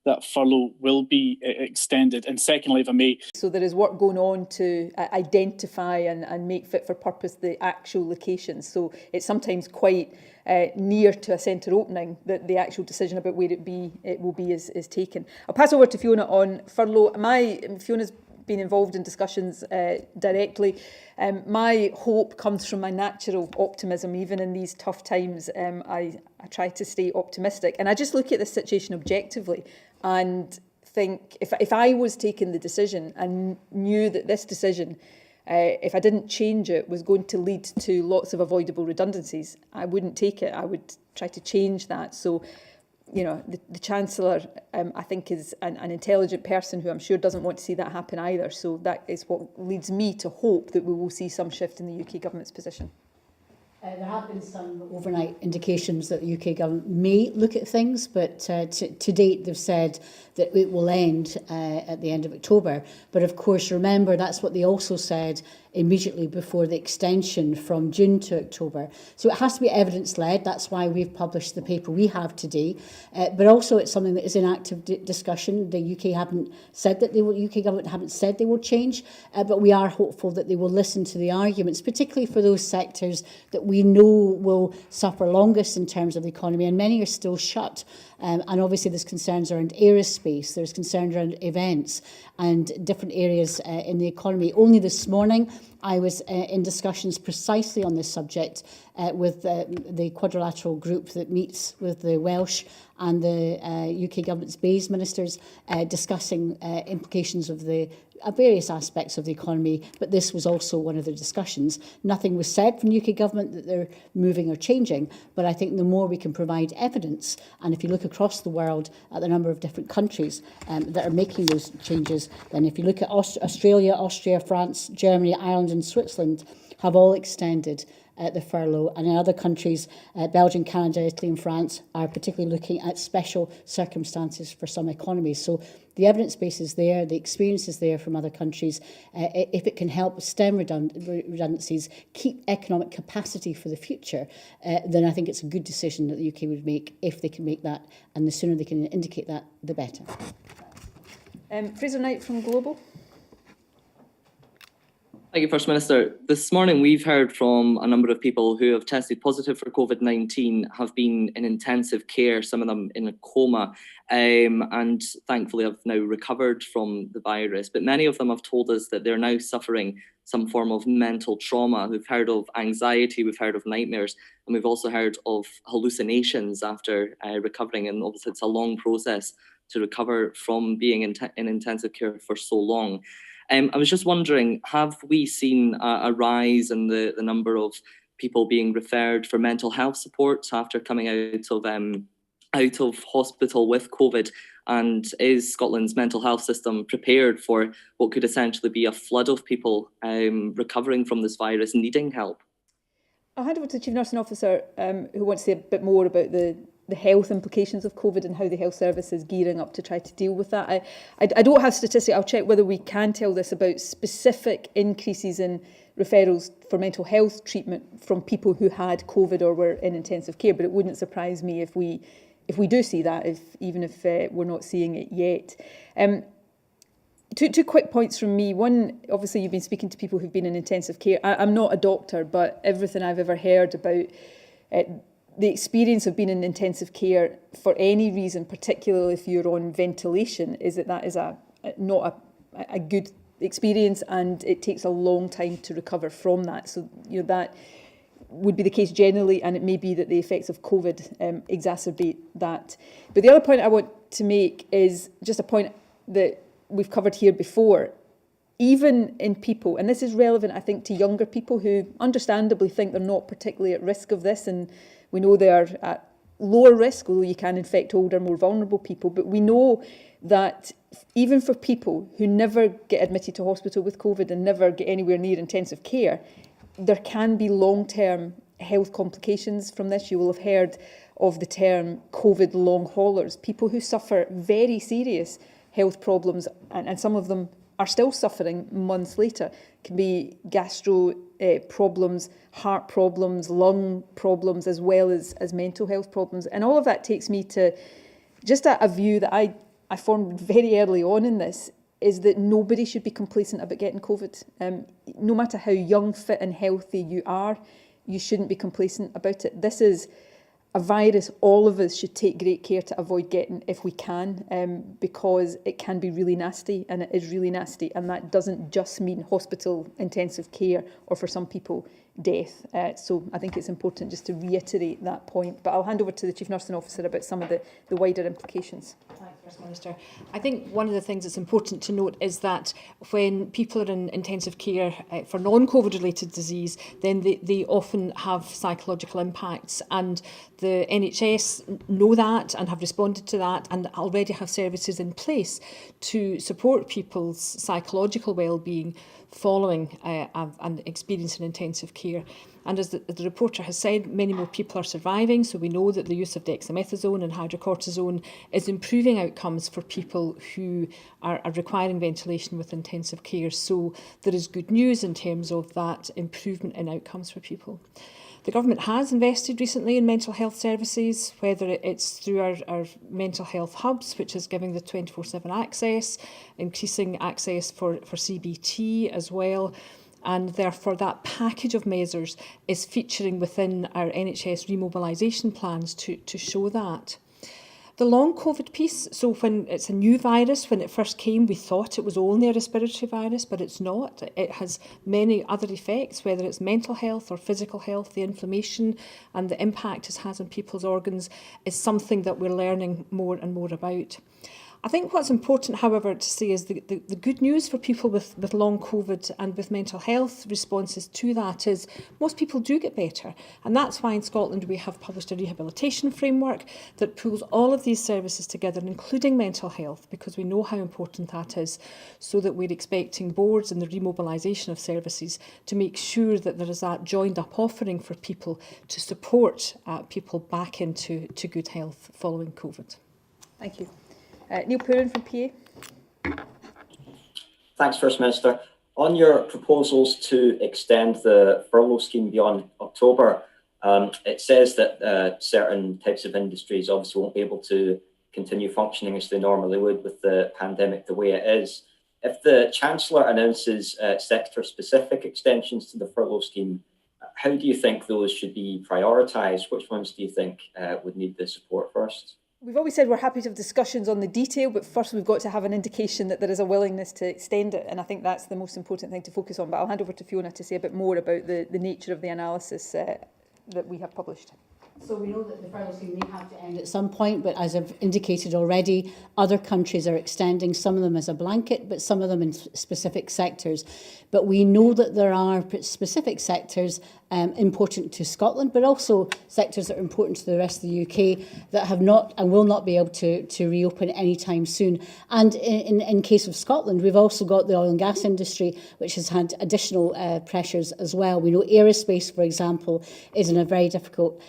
that furlough will be extended. And secondly, if I may. So there is work going on to identify and make fit for purpose the actual locations. So it's sometimes quite near to a centre opening that the actual decision about where it will be is taken. I'll pass over to Fiona on furlough. Fiona's been involved in discussions directly. My hope comes from my natural optimism. Even in these tough times, I try to stay optimistic. And I just look at this situation objectively and think, if I was taking the decision and knew that this decision, if I didn't change it, was going to lead to lots of avoidable redundancies, I wouldn't take it. I would try to change that. So, the Chancellor, I think, is an intelligent person who I'm sure doesn't want to see that happen either. So that is what leads me to hope that we will see some shift in the UK Government's position. There have been some overnight indications that the UK Government may look at things, but to date they've said that it will end at the end of October. But of course, remember, that's what they also said immediately before the extension from June to October. So it has to be evidence-led. That's why we've published the paper we have today. But also it's something that is in active discussion. The UK haven't said that they will, UK Government haven't said they will change, but we are hopeful that they will listen to the arguments, particularly for those sectors that we know will suffer longest in terms of the economy, and many are still shut. And obviously there's concerns around aerospace, there's concerns around events and different areas in the economy. Only this morning I was in discussions precisely on this subject with the quadrilateral group that meets with the Welsh and the UK Government's BEIS ministers, discussing implications of the various aspects of the economy, but this was also one of the discussions. Nothing was said from the UK Government that they're moving or changing, but I think the more we can provide evidence, and if you look across the world at the number of different countries that are making those changes, then if you look at Australia, Austria, France, Germany, Ireland and Switzerland have all extended the furlough. And in other countries, Belgium, Canada, Italy and France are particularly looking at special circumstances for some economies. So the evidence base is there, the experience is there from other countries. If it can help stem redundancies, keep economic capacity for the future, then I think it's a good decision that the UK would make if they can make that, and the sooner they can indicate that, the better. Fraser Knight from Global. Thank you, First Minister. This morning we've heard from a number of people who have tested positive for COVID-19, have been in intensive care, some of them in a coma, and thankfully have now recovered from the virus. But many of them have told us that they're now suffering some form of mental trauma. We've heard of anxiety, we've heard of nightmares, and we've also heard of hallucinations after recovering. And obviously it's a long process to recover from being in intensive care for so long. I was just wondering, have we seen a rise in the number of people being referred for mental health support after coming out of hospital with COVID? And is Scotland's mental health system prepared for what could essentially be a flood of people recovering from this virus needing help? I'll hand over to the Chief Nursing Officer who wants to say a bit more about the health implications of COVID and how the health service is gearing up to try to deal with that. I don't have statistics. I'll check whether we can tell this about specific increases in referrals for mental health treatment from people who had COVID or were in intensive care, but it wouldn't surprise me if we do see that, even if we're not seeing it yet. Two quick points from me. One, obviously you've been speaking to people who've been in intensive care. I'm not a doctor, but everything I've ever heard about the experience of being in intensive care for any reason, particularly if you're on ventilation, is that is not a good experience, and it takes a long time to recover from that. So that would be the case generally, and it may be that the effects of COVID exacerbate that. But the other point I want to make is just a point that we've covered here before. Even in people, and this is relevant, I think, to younger people who understandably think they're not particularly at risk of this, and we know they are at lower risk, although you can infect older, more vulnerable people. But we know that even for people who never get admitted to hospital with COVID and never get anywhere near intensive care, there can be long-term health complications from this. You will have heard of the term COVID long haulers, people who suffer very serious health problems, and some of them are still suffering months later. It can be gastro problems, heart problems, lung problems, as well as mental health problems. And all of that takes me to just a view that I formed very early on in this, is that nobody should be complacent about getting COVID. No matter how young, fit and healthy you are, you shouldn't be complacent about it. This is a virus all of us should take great care to avoid getting if we can, because it can be really nasty, and it is really nasty, and that doesn't just mean hospital intensive care or, for some people, death. So I think it's important just to reiterate that point. But I'll hand over to the Chief Nursing Officer about some of the wider implications. Thanks, First Minister. I think one of the things that's important to note is that when people are in intensive care for non-COVID related disease, then they often have psychological impacts, and the NHS know that and have responded to that, and already have services in place to support people's psychological well-being following an experience in intensive care. And as the reporter has said, many more people are surviving, so we know that the use of dexamethasone and hydrocortisone is improving outcomes for people who are requiring ventilation with intensive care. So there is good news in terms of that improvement in outcomes for people. The government has invested recently in mental health services, whether it's through our mental health hubs, which is giving the 24/7 access, increasing access for CBT as well. And therefore that package of measures is featuring within our NHS remobilisation plans to show that. The long COVID piece, so when it's a new virus, when it first came, we thought it was only a respiratory virus, but it's not. It has many other effects, whether it's mental health or physical health. The inflammation and the impact it has on people's organs is something that we're learning more and more about. I think what's important, however, to say is the good news for people with long COVID and with mental health responses to that is most people do get better. And that's why in Scotland we have published a rehabilitation framework that pulls all of these services together, including mental health, because we know how important that is, so that we're expecting boards and the remobilisation of services to make sure that there is that joined up offering for people to support people back into good health following COVID. Thank you. Neil Pooran from PA. Thanks, First Minister. On your proposals to extend the furlough scheme beyond October, it says that certain types of industries obviously won't be able to continue functioning as they normally would with the pandemic the way it is. If the Chancellor announces sector-specific extensions to the furlough scheme, how do you think those should be prioritised? Which ones do you think would need the support first? We've always said we're happy to have discussions on the detail, but first we've got to have an indication that there is a willingness to extend it, and I think that's the most important thing to focus on. But I'll hand over to Fiona to say a bit more about the nature of the analysis that we have published. So we know that the furlough scheme may have to end at some point, but as I've indicated already, other countries are extending, some of them as a blanket, but some of them in specific sectors. But we know that there are specific sectors important to Scotland, but also sectors that are important to the rest of the UK that have not and will not be able to reopen anytime soon. And in case of Scotland, we've also got the oil and gas industry, which has had additional pressures as well. We know aerospace, for example, is in a very difficult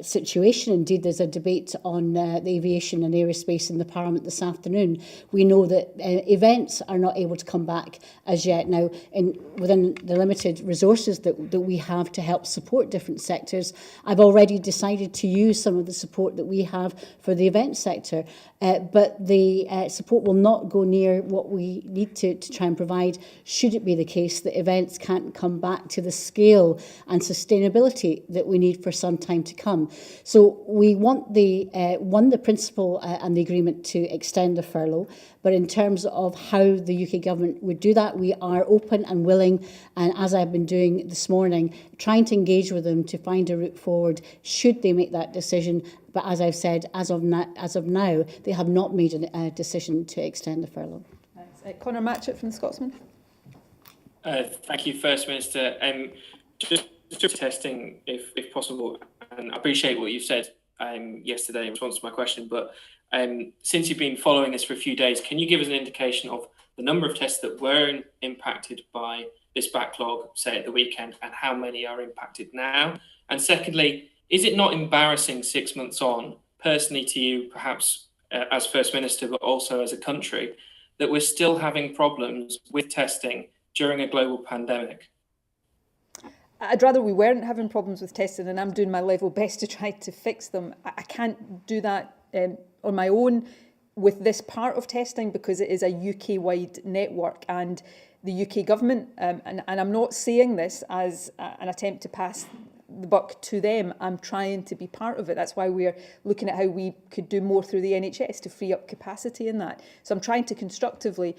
situation. Indeed, there's a debate on the aviation and aerospace in the Parliament this afternoon. We know that events are not able to come back as yet. Now, within the limited resources that we have to help support different sectors, I've already decided to use some of the support that we have for the event sector. But the support will not go near what we need to try and provide should it be the case that events can't come back to the scale and sustainability that we need for some time to come. So we want the principle and the agreement to extend the furlough, but in terms of how the UK government would do that, we are open and willing, and as I've been doing this morning, trying to engage with them to find a route forward should they make that decision. But as I've said, as of now, they have not made a decision to extend the furlough. Thanks. Conor Matchett from the Scotsman. Thank you, First Minister. Just testing, if possible, and I appreciate what you said yesterday in response to my question, but since you've been following this for a few days, can you give us an indication of the number of tests that were impacted by this backlog, say at the weekend, and how many are impacted now? And secondly, is it not embarrassing 6 months on, personally to you, perhaps as First Minister, but also as a country, that we're still having problems with testing during a global pandemic? I'd rather we weren't having problems with testing, and I'm doing my level best to try to fix them. I can't do that on my own with this part of testing because it is a UK-wide network, and the UK government, and I'm not saying this as an attempt to pass the buck to them. I'm trying to be part of it. That's why we're looking at how we could do more through the NHS to free up capacity in that. So I'm trying to constructively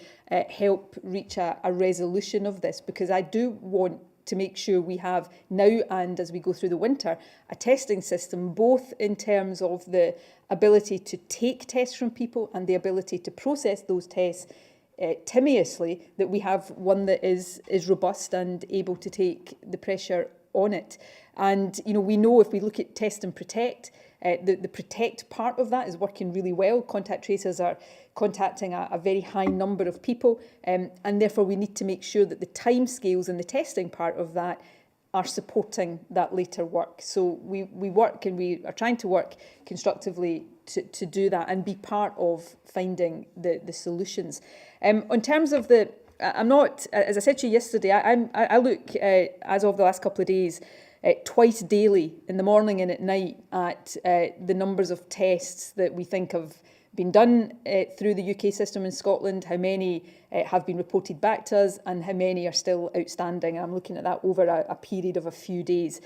help reach a resolution of this, because I do want to make sure we have now and as we go through the winter a testing system, both in terms of the ability to take tests from people and the ability to process those tests timeously, that we have one that is robust and able to take the pressure on it. And we know if we look at test and protect, the protect part of that is working really well. Contact tracers are contacting a very high number of people, and therefore we need to make sure that the timescales and the testing part of that are supporting that later work. So we work, and we are trying to work constructively to do that and be part of finding the solutions. In terms of I'm not, as I said to you yesterday, I look, as of the last couple of days, twice daily, in the morning and at night, at the numbers of tests that we think have been done through the UK system in Scotland, how many have been reported back to us, and how many are still outstanding. And I'm looking at that over a period of a few days,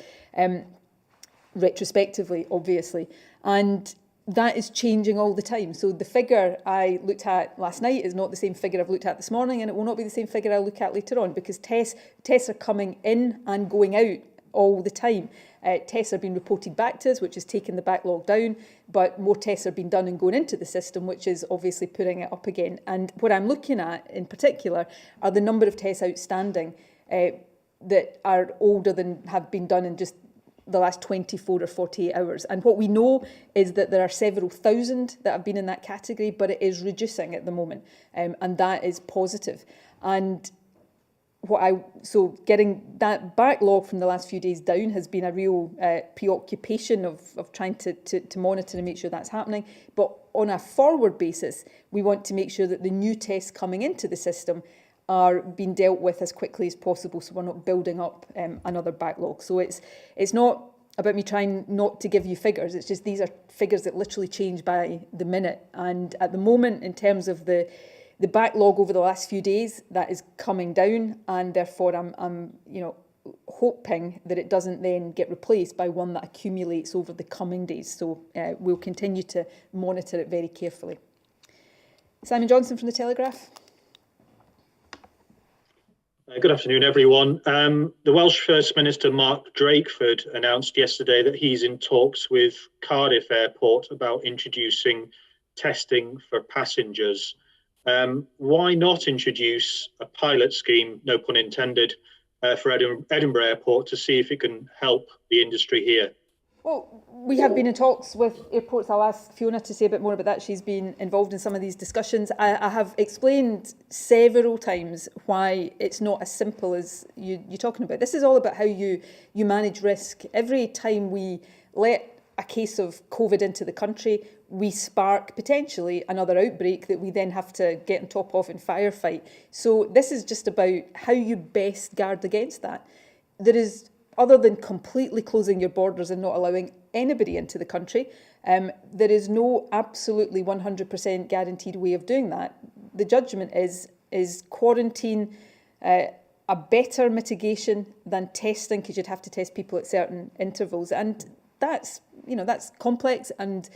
retrospectively, obviously. And that is changing all the time. So the figure I looked at last night is not the same figure I've looked at this morning, and it will not be the same figure I'll look at later on, because tests are coming in and going out all the time. Tests are being reported back to us, which is taking the backlog down, but more tests are being done and going into the system, which is obviously putting it up again. And what I'm looking at in particular are the number of tests outstanding that are older than have been done in just the last 24 or 48 hours. And what we know is that there are several thousand that have been in that category, but it is reducing at the moment, and that is positive. And so getting that backlog from the last few days down has been a real preoccupation of trying to monitor and make sure that's happening. But on a forward basis, we want to make sure that the new tests coming into the system are being dealt with as quickly as possible, so we're not building up another backlog. So it's not about me trying not to give you figures, it's just these are figures that literally change by the minute. And at the moment, in terms of the backlog over the last few days, that is coming down, and therefore I'm hoping that it doesn't then get replaced by one that accumulates over the coming days. So we'll continue to monitor it very carefully. Simon Johnson from The Telegraph. Good afternoon, everyone. The Welsh First Minister Mark Drakeford announced yesterday that he's in talks with Cardiff Airport about introducing testing for passengers. Why not introduce a pilot scheme, no pun intended, for Edinburgh Airport to see if it can help the industry here? Well, we have been in talks with airports. I'll ask Fiona to say a bit more about that. She's been involved in some of these discussions. I have explained several times why it's not as simple as you're talking about. This is all about how you manage risk. Every time we let a case of COVID into the country, we spark potentially another outbreak that we then have to get on top of and firefight. So this is just about how you best guard against that. There is, other than completely closing your borders and not allowing anybody into the country, there is no absolutely 100% guaranteed way of doing that. The judgment is quarantine a better mitigation than testing, because you'd have to test people at certain intervals, and that's complex, and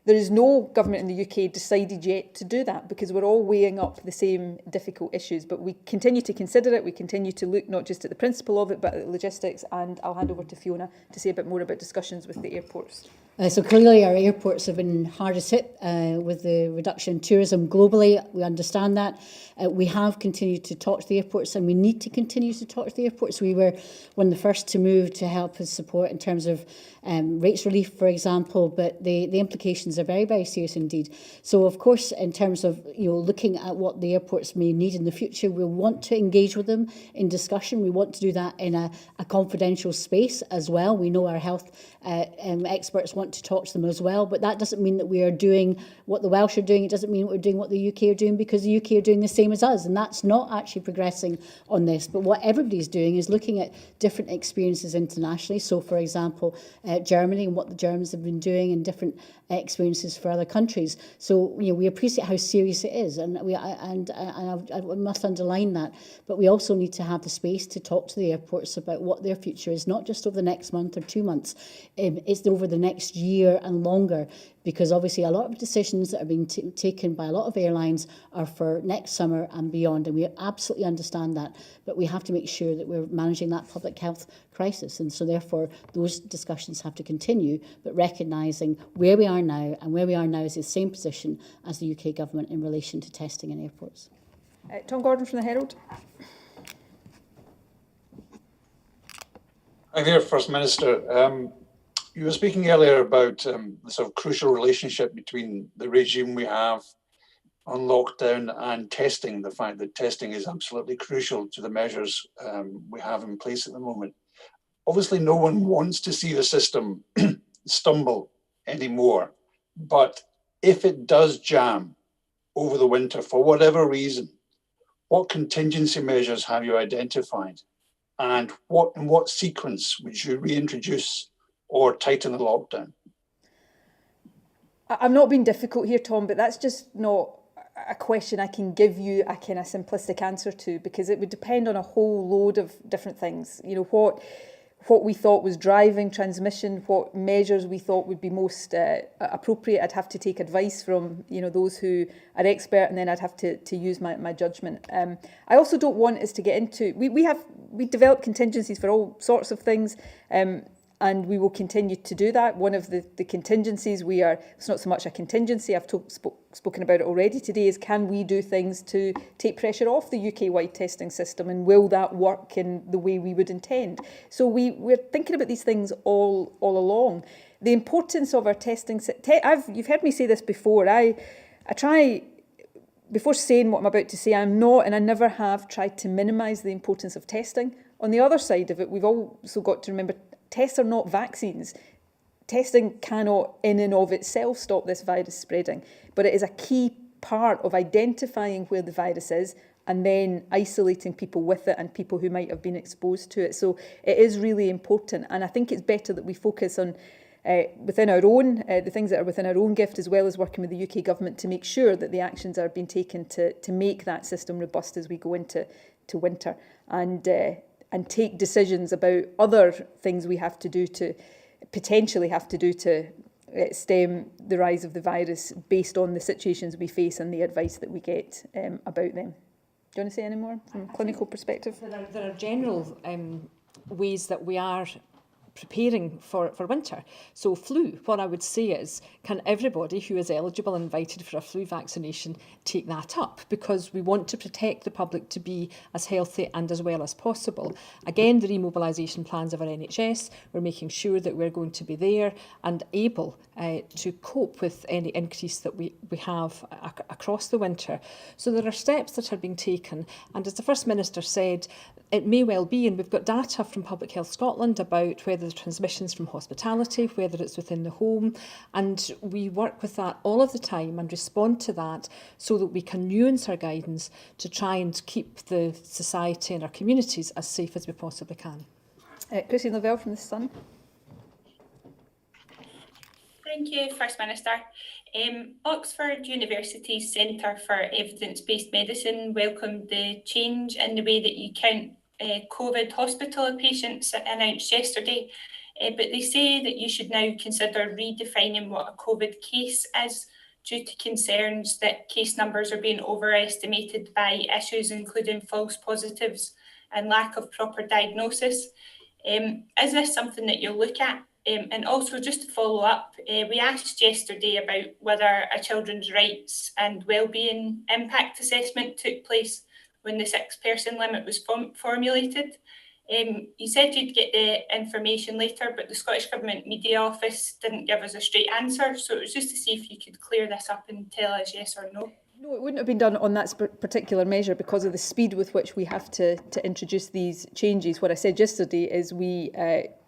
there is no government in the UK decided yet to do that, because we're all weighing up the same difficult issues. But we continue to consider it. We continue to look not just at the principle of it, but at the logistics. And I'll hand over to Fiona to say a bit more about discussions with the airports. So clearly our airports have been hardest hit with the reduction in tourism globally. We understand that. We have continued to talk to the airports, and we need to continue to talk to the airports. We were one of the first to move to help and support in terms of rates relief, for example, but the implications are very, very serious indeed. So of course, in terms of looking at what the airports may need in the future, we want to engage with them in discussion. We want to do that in a confidential space as well. We know our health experts want to talk to them as well, but that doesn't mean that we are doing what the Welsh are doing. It doesn't mean we're doing what the UK are doing, because the UK are doing the same as us, and that's not actually progressing on this. But what everybody's doing is looking at different experiences internationally. So for example, Germany and what the Germans have been doing, and different experiences for other countries. So we appreciate how serious it is, and I must underline that. But we also need to have the space to talk to the airports about what their future is, not just over the next month or 2 months. It's over the next year and longer, because obviously a lot of decisions that are being taken by a lot of airlines are for next summer and beyond, and we absolutely understand that, but we have to make sure that we're managing that public health crisis, and so therefore those discussions have to continue, but recognising where we are now, and where we are now is the same position as the UK government in relation to testing in airports. Tom Gordon from the Herald. Hi there, First Minister. You were speaking earlier about the sort of crucial relationship between the regime we have on lockdown and testing, the fact that testing is absolutely crucial to the measures we have in place at the moment. Obviously, no one wants to see the system stumble anymore, but if it does jam over the winter for whatever reason, what contingency measures have you identified, and in what sequence would you reintroduce or tighten the lockdown? I'm not being difficult here, Tom, but that's just not a question I can give you a kind of simplistic answer to, because it would depend on a whole load of different things. What we thought was driving transmission, what measures we thought would be most appropriate. I'd have to take advice from those who are expert, and then I'd have to use my judgment. I also don't want us to get into, we have we develop contingencies for all sorts of things. And we will continue to do that. One of the contingencies it's not so much a contingency, I've spoken about it already today, is can we do things to take pressure off the UK-wide testing system, and will that work in the way we would intend? So we're thinking about these things all along. The importance of our testing, you've heard me say this before, I try, before saying what I'm about to say, I'm not, and I never have tried to minimise the importance of testing. On the other side of it, we've also got to remember tests are not vaccines. Testing cannot in and of itself stop this virus spreading, but it is a key part of identifying where the virus is and then isolating people with it and people who might have been exposed to it. So it is really important, and I think it's better that we focus on within our own, the things that are within our own gift, as well as working with the UK government to make sure that the actions are being taken to make that system robust as we go into winter, and take decisions about other things we have to do to stem the rise of the virus based on the situations we face and the advice that we get about them. Do you want to say any more from a clinical perspective? There are general ways that we are preparing for winter. So flu, what I would say is, can everybody who is eligible and invited for a flu vaccination take that up? Because we want to protect the public to be as healthy and as well as possible. Again, the remobilisation plans of our NHS, we're making sure that we're going to be there and able to cope with any increase that we have across the winter. So there are steps that are being taken, and as the First Minister said, it may well be, and we've got data from Public Health Scotland about whether the transmission's from hospitality, whether it's within the home, and we work with that all of the time and respond to that so that we can nuance our guidance to try and keep the society and our communities as safe as we possibly can. Christine Lavelle from The Sun. Thank you, First Minister. Oxford University's Centre for Evidence-Based Medicine welcomed the change in the way that you count COVID hospital patients announced yesterday, but they say that you should now consider redefining what a COVID case is due to concerns that case numbers are being overestimated by issues including false positives and lack of proper diagnosis. Is this something that you'll look at? And also, just to follow up, we asked yesterday about whether a children's rights and wellbeing impact assessment took place when the 6-person limit was formulated. You said you'd get the information later, but the Scottish Government Media Office didn't give us a straight answer. So it was just to see if you could clear this up and tell us yes or no. No, it wouldn't have been done on that particular measure because of the speed with which we have to introduce these changes. What I said yesterday is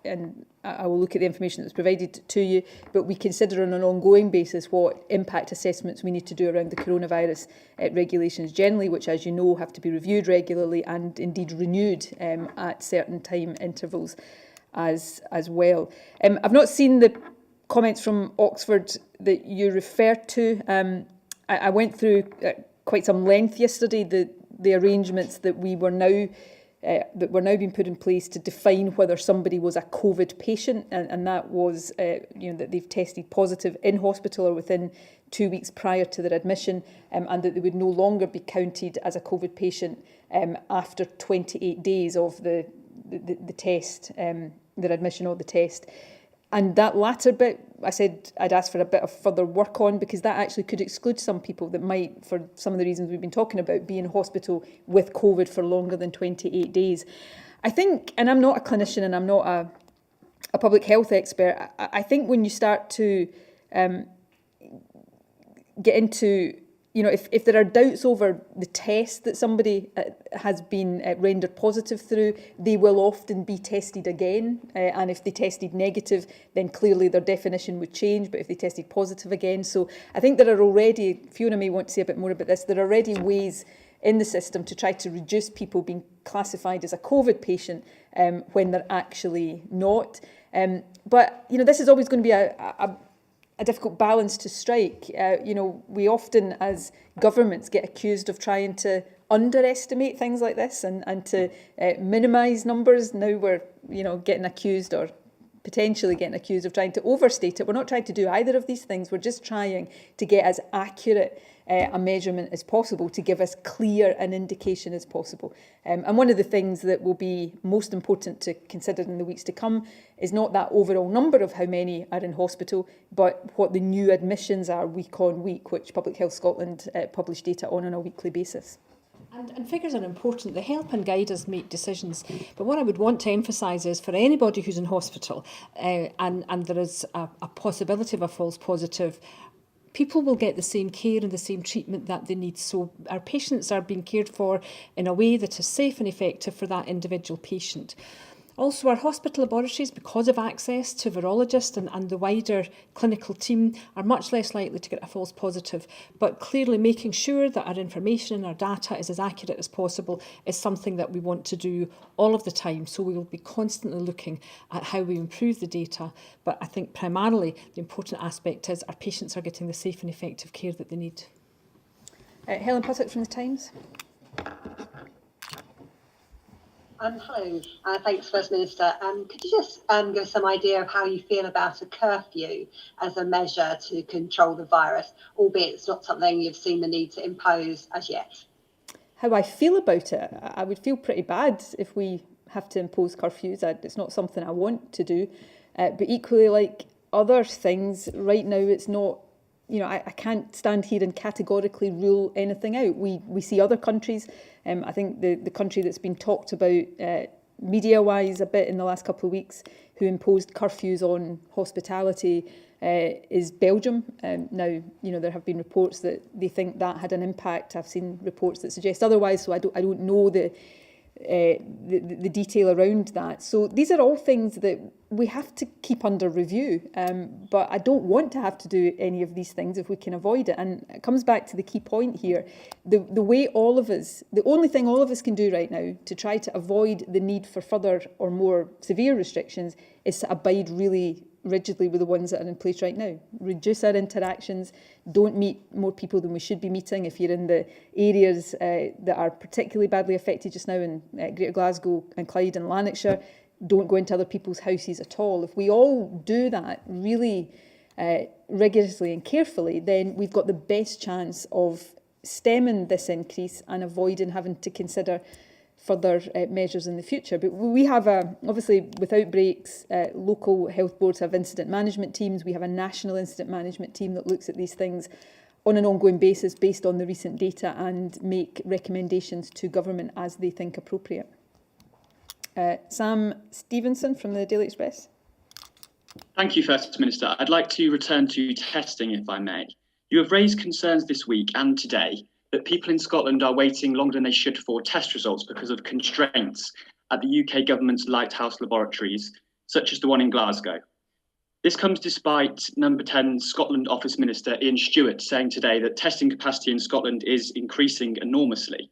and I will look at the information that's provided to you, but we consider on an ongoing basis what impact assessments we need to do around the coronavirus regulations generally, which, as you know, have to be reviewed regularly and indeed renewed at certain time intervals as well. I've not seen the comments from Oxford that you referred to. I went through quite some length yesterday the arrangements that were now being put in place to define whether somebody was a COVID patient, and that was that they've tested positive in hospital or within 2 weeks prior to their admission, and that they would no longer be counted as a COVID patient after 28 days of the test, their admission or the test. And that latter bit, I said I'd ask for a bit of further work on, because that actually could exclude some people that might, for some of the reasons we've been talking about, be in hospital with COVID for longer than 28 days. I think, and I'm not a clinician and I'm not a public health expert, I think when you start to get into, if there are doubts over the test that somebody has been rendered positive through, they will often be tested again. And if they tested negative, then clearly their definition would change. But if they tested positive again, so I think there are already, Fiona may want to say a bit more about this, there are already ways in the system to try to reduce people being classified as a COVID patient when they're actually not. But, this is always going to be a difficult balance to strike. We often, as governments, get accused of trying to underestimate things like this and to minimise numbers. Now we're, getting accused, or potentially getting accused of trying to overstate it. We're not trying to do either of these things. We're just trying to get as accurate a measurement as possible to give as clear an indication as possible. And one of the things that will be most important to consider in the weeks to come is not that overall number of how many are in hospital, but what the new admissions are week on week, which Public Health Scotland publish data on a weekly basis. And figures are important. They help and guide us make decisions. But what I would want to emphasise is for anybody who's in hospital and there is a possibility of a false positive, people will get the same care and the same treatment that they need. So our patients are being cared for in a way that is safe and effective for that individual patient. Also, our hospital laboratories, because of access to virologists and the wider clinical team, are much less likely to get a false positive. But clearly making sure that our information and our data is as accurate as possible is something that we want to do all of the time. So we will be constantly looking at how we improve the data. But I think primarily the important aspect is our patients are getting the safe and effective care that they need. Helen Puttett from The Times. Hello, thanks First Minister. Could you just give us some idea of how you feel about a curfew as a measure to control the virus, albeit it's not something you've seen the need to impose as yet? How I feel about it? I would feel pretty bad if we have to impose curfews. It's not something I want to do, but equally like other things, right now it's not, I can't stand here and categorically rule anything out. We see other countries. I think the country that's been talked about media-wise a bit in the last couple of weeks, who imposed curfews on hospitality, is Belgium. Now, there have been reports that they think that had an impact. I've seen reports that suggest otherwise, so I don't know the detail around that. So these are all things that we have to keep under review, but I don't want to have to do any of these things if we can avoid it. And it comes back to the key point here. The way all of us, the only thing all of us can do right now to try to avoid the need for further or more severe restrictions is to abide really rigidly with the ones that are in place right now. Reduce our interactions, don't meet more people than we should be meeting. If you're in the areas that are particularly badly affected just now in Greater Glasgow and Clyde and Lanarkshire, don't go into other people's houses at all. If we all do that really rigorously and carefully, then we've got the best chance of stemming this increase and avoiding having to consider further measures in the future. But we have, obviously, with outbreaks, local health boards have incident management teams. We have a national incident management team that looks at these things on an ongoing basis based on the recent data and make recommendations to government as they think appropriate. Sam Stevenson from the Daily Express. Thank you, First Minister. I'd like to return to testing, if I may. You have raised concerns this week and today that people in Scotland are waiting longer than they should for test results because of constraints at the UK government's lighthouse laboratories, such as the one in Glasgow. This comes despite Number 10 Scotland Office Minister Ian Stewart saying today that testing capacity in Scotland is increasing enormously.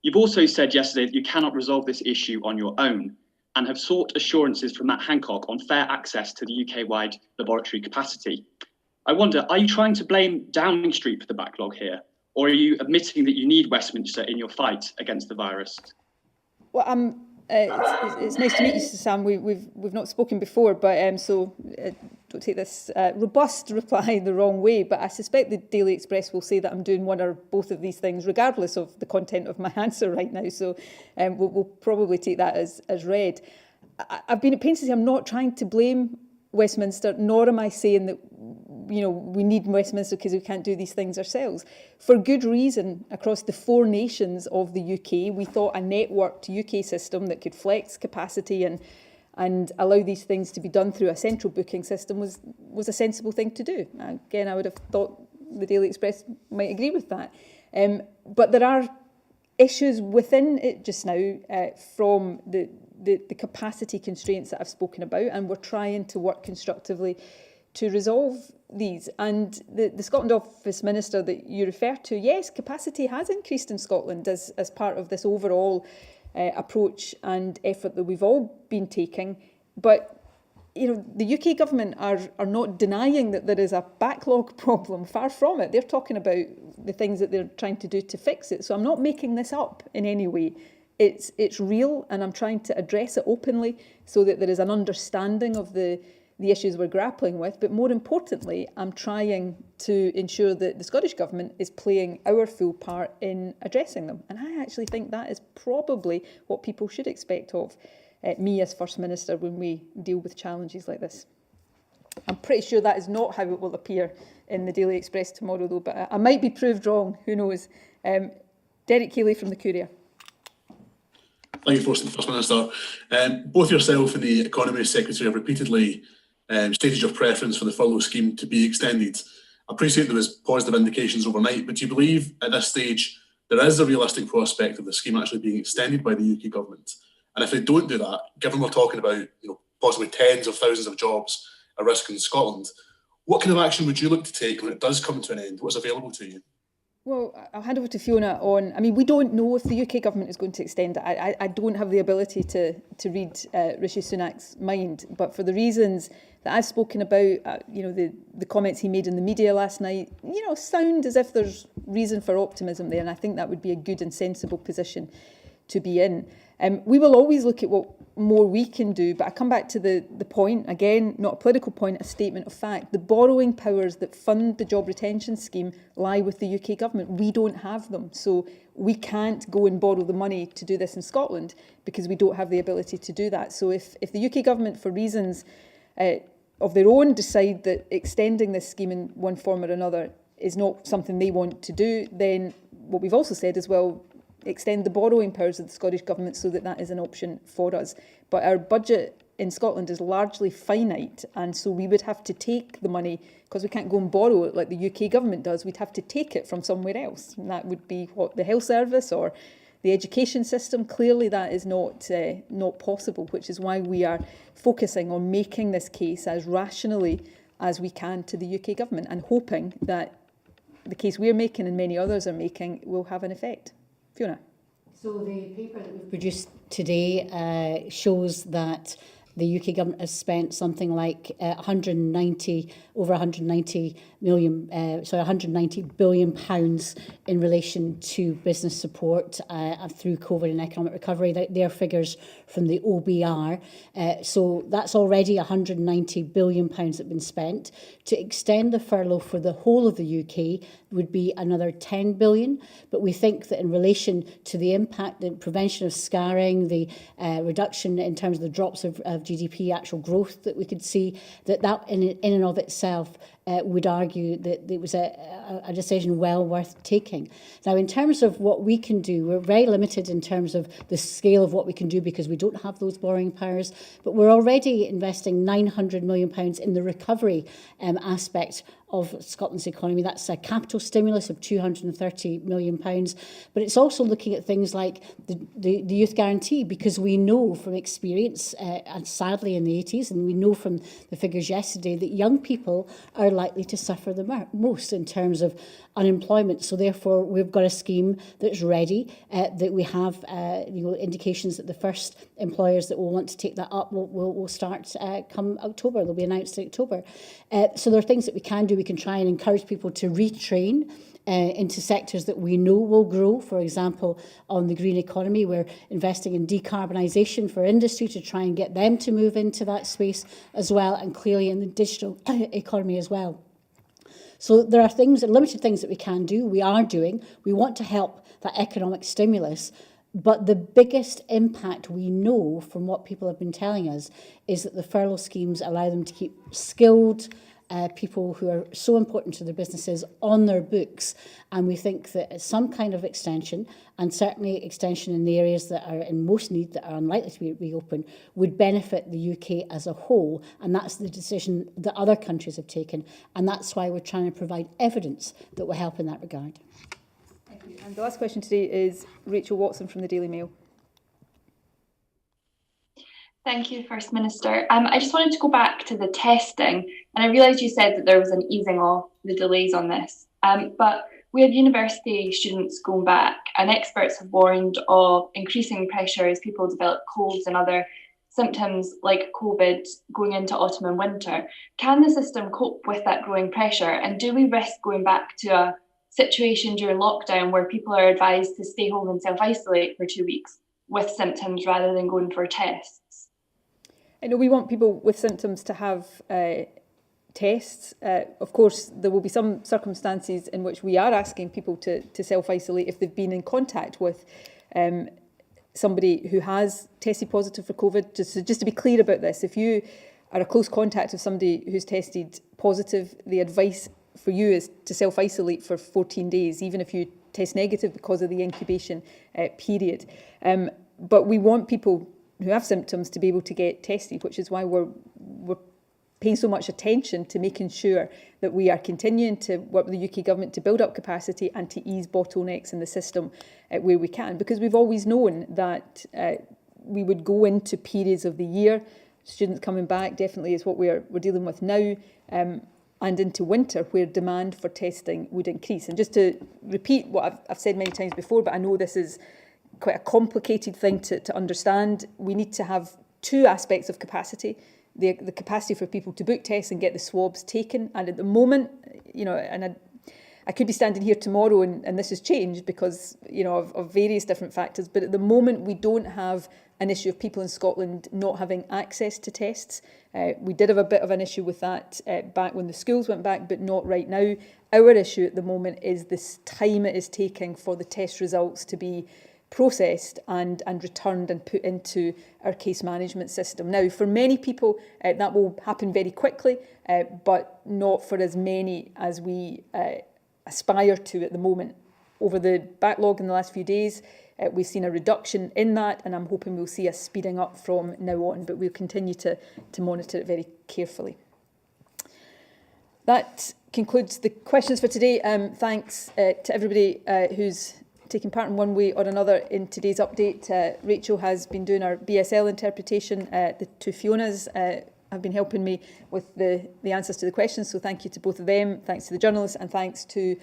You've also said yesterday that you cannot resolve this issue on your own and have sought assurances from Matt Hancock on fair access to the UK-wide laboratory capacity. I wonder, are you trying to blame Downing Street for the backlog here? Or are you admitting that you need Westminster in your fight against the virus? Well, it's nice to meet you, Sam. We've not spoken before, but don't take this robust reply the wrong way. But I suspect the Daily Express will say that I'm doing one or both of these things, regardless of the content of my answer right now. So we'll probably take that as read. I've been at pains to say I'm not trying to blame Westminster, nor am I saying that we need Westminster because we can't do these things ourselves. For good reason, across the 4 nations of the UK, we thought a networked UK system that could flex capacity and allow these things to be done through a central booking system was a sensible thing to do. Again, I would have thought the Daily Express might agree with that. But there are issues within it just now from the capacity constraints that I've spoken about, and we're trying to work constructively to resolve these. And the Scotland Office Minister that you refer to, yes, capacity has increased in Scotland as part of this overall approach and effort that we've all been taking. But the UK government are not denying that there is a backlog problem. Far from it. They're talking about the things that they're trying to do to fix it. So I'm not making this up in any way. it's real, and I'm trying to address it openly so that there is an understanding of the issues we're grappling with. But more importantly, I'm trying to ensure that the Scottish Government is playing our full part in addressing them. And I actually think that is probably what people should expect of me as First Minister when we deal with challenges like this. I'm pretty sure that is not how it will appear in the Daily Express tomorrow, though, but I might be proved wrong, who knows. Derek Keeley from the Courier. Thank you, First Minister. Both yourself and the Economy Secretary have repeatedly stated your preference for the furlough scheme to be extended. I appreciate there was positive indications overnight, but do you believe at this stage there is a realistic prospect of the scheme actually being extended by the UK Government? And if they don't do that, given we're talking about possibly tens of thousands of jobs at risk in Scotland, what kind of action would you look to take when it does come to an end? What's available to you? Well, I'll hand over to Fiona on. I mean, we don't know if the UK Government is going to extend it. I don't have the ability to read Rishi Sunak's mind, but for the reasons that I've spoken about, the comments he made in the media last night, sound as if there's reason for optimism there, and I think that would be a good and sensible position to be in. We will always look at what more we can do, but I come back to the point, again, not a political point, a statement of fact. The borrowing powers that fund the job retention scheme lie with the UK Government. We don't have them, so we can't go and borrow the money to do this in Scotland because we don't have the ability to do that. So if the UK Government, for reasons of their own, decide that extending this scheme in one form or another is not something they want to do, then what we've also said is, well, extend the borrowing powers of the Scottish Government so that that is an option for us. But our budget in Scotland is largely finite, and so we would have to take the money, because we can't go and borrow it like the UK Government does, we'd have to take it from somewhere else. And that would be, the health service or the education system. Clearly that is not possible, which is why we are focusing on making this case as rationally as we can to the UK Government, and hoping that the case we're making and many others are making will have an effect. Fiona. So the paper that we've produced today shows that the UK Government has spent something like 190 billion pounds in relation to business support through COVID and economic recovery. They are figures from the OBR. So that's already 190 billion pounds that have been spent. To extend the furlough for the whole of the UK would be another 10 billion. But we think that in relation to the impact, the prevention of scarring, the reduction in terms of the drops of GDP, actual growth that we could see, that in and of itself would argue that it was a decision well worth taking. Now, in terms of what we can do, we're very limited in terms of the scale of what we can do because we don't have those borrowing powers, but we're already investing £900 million in the recovery aspect of Scotland's economy. That's a capital stimulus of £230 million. But it's also looking at things like the youth guarantee, because we know from experience, and sadly in the 80s, and we know from the figures yesterday, that young people are likely to suffer the most in terms of unemployment. So therefore, we've got a scheme that's ready, that we have indications that the first employers that will want to take that up will start come October. They'll be announced in October. So there are things that we can do. We can try and encourage people to retrain into sectors that we know will grow. For example, on the green economy, we're investing in decarbonisation for industry to try and get them to move into that space as well, and clearly in the digital economy as well. So there are limited things that we can do. We are doing. We want to help that economic stimulus. But the biggest impact we know from what people have been telling us is that the furlough schemes allow them to keep skilled people who are so important to their businesses on their books. And we think that some kind of extension, and certainly extension in the areas that are in most need, that are unlikely to be reopened, would benefit the UK as a whole. And that's the decision that other countries have taken. And that's why we're trying to provide evidence that will help in that regard. Thank you. And the last question today is Rachel Watson from the Daily Mail. Thank you, First Minister. I just wanted to go back to the testing, and I realised you said that there was an easing of the delays on this, but we have university students going back, and experts have warned of increasing pressure as people develop colds and other symptoms like COVID going into autumn and winter. Can the system cope with that growing pressure, and do we risk going back to a situation during lockdown where people are advised to stay home and self-isolate for 2 weeks? with symptoms rather than going for tests? I know we want people with symptoms to have tests. Of course, there will be some circumstances in which we are asking people to self-isolate if they've been in contact with somebody who has tested positive for COVID. Just to be clear about this, if you are a close contact of somebody who's tested positive, the advice for you is to self-isolate for 14 days, even if you test negative because of the incubation period. But we want people who have symptoms to be able to get tested, which is why we're paying so much attention to making sure that we are continuing to work with the UK government to build up capacity and to ease bottlenecks in the system where we can, because we've always known that we would go into periods of the year, students coming back definitely is what we're dealing with now, and into winter where demand for testing would increase. And just to repeat what I've said many times before, but I know this is quite a complicated thing to understand, we need to have two aspects of capacity. The capacity for people to book tests and get the swabs taken. And at the moment, you know, and I could be standing here tomorrow and this has changed because, you know, of various different factors. But at the moment, we don't have an issue of people in Scotland not having access to tests. We did have a bit of an issue with that back when the schools went back, but not right now. Our issue at the moment is this time it is taking for the test results to be processed and returned and put into our case management system. Now, for many people, that will happen very quickly, but not for as many as we aspire to at the moment. Over the backlog in the last few days, we've seen a reduction in that, and I'm hoping we'll see a speeding up from now on, but we'll continue to monitor it very carefully. That concludes the questions for today. Thanks to everybody who's taking part in one way or another in today's update. Rachel has been doing our BSL interpretation. The two Fionas have been helping me with the answers to the questions, so thank you to both of them. Thanks to the journalists and thanks to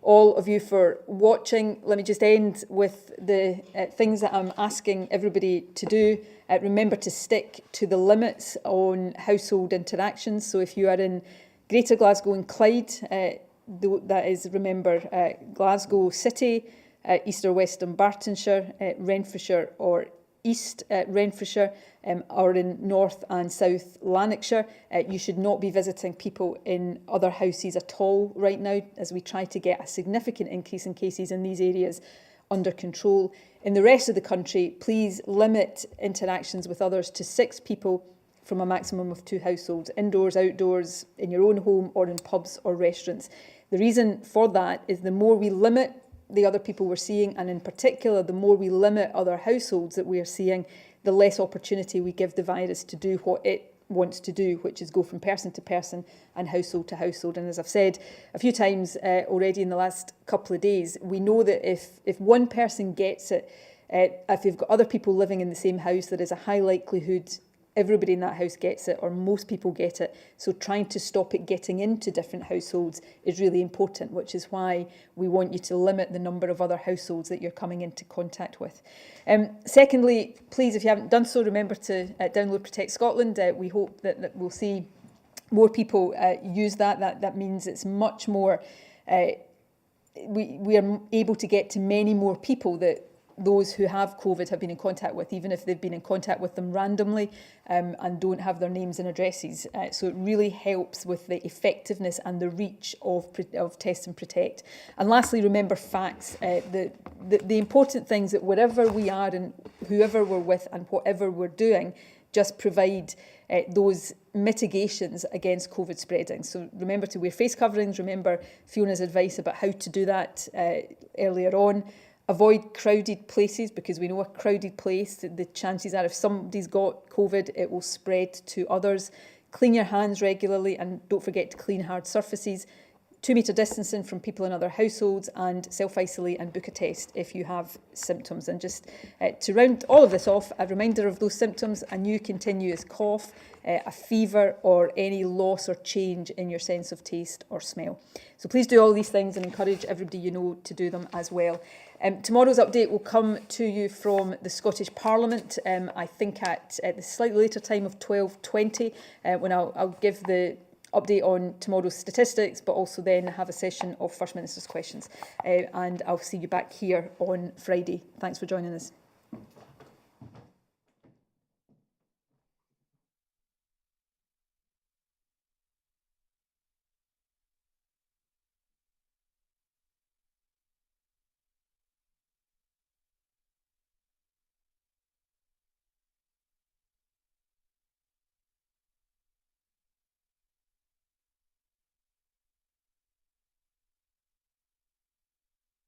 all of you for watching. Let me just end with the things that I'm asking everybody to do. Remember to stick to the limits on household interactions. So if you are in Greater Glasgow and Clyde, that is, remember, Glasgow City, East or Western Bartonshire, Renfrewshire or East Renfrewshire, or in North and South Lanarkshire. You should not be visiting people in other houses at all right now, as we try to get a significant increase in cases in these areas under control. In the rest of the country, please limit interactions with others to 6 people from a maximum of 2 households, indoors, outdoors, in your own home or in pubs or restaurants. The reason for that is the more we limit the other people we're seeing, and in particular, the more we limit other households that we are seeing, the less opportunity we give the virus to do what it wants to do, which is go from person to person and household to household. And as I've said a few times already in the last couple of days, we know that if one person gets it, if you've got other people living in the same house, there is a high likelihood everybody in that house gets it, or most people get it. So trying to stop it getting into different households is really important, which is why we want you to limit the number of other households that you're coming into contact with. Secondly, please, if you haven't done so, remember to download Protect Scotland. We hope that we'll see more people use that. That means it's much more, we are able to get to many more people that those who have COVID have been in contact with, even if they've been in contact with them randomly and don't have their names and addresses. So it really helps with the effectiveness and the reach of Test and Protect. And lastly, remember facts. The important things that wherever we are and whoever we're with and whatever we're doing, just provide those mitigations against COVID spreading. So remember to wear face coverings. Remember Fiona's advice about how to do that earlier on. Avoid crowded places, because we know a crowded place, the chances are if somebody's got COVID, it will spread to others. Clean your hands regularly and don't forget to clean hard surfaces. 2 metre distancing from people in other households, and self-isolate and book a test if you have symptoms. And just to round all of this off, a reminder of those symptoms: a new continuous cough, a fever, or any loss or change in your sense of taste or smell. So please do all these things and encourage everybody you know to do them as well. Tomorrow's update will come to you from the Scottish Parliament, I think at the slightly later time of 12:20, when I'll give the update on tomorrow's statistics, but also then have a session of First Minister's questions. And I'll see you back here on Friday. Thanks for joining us.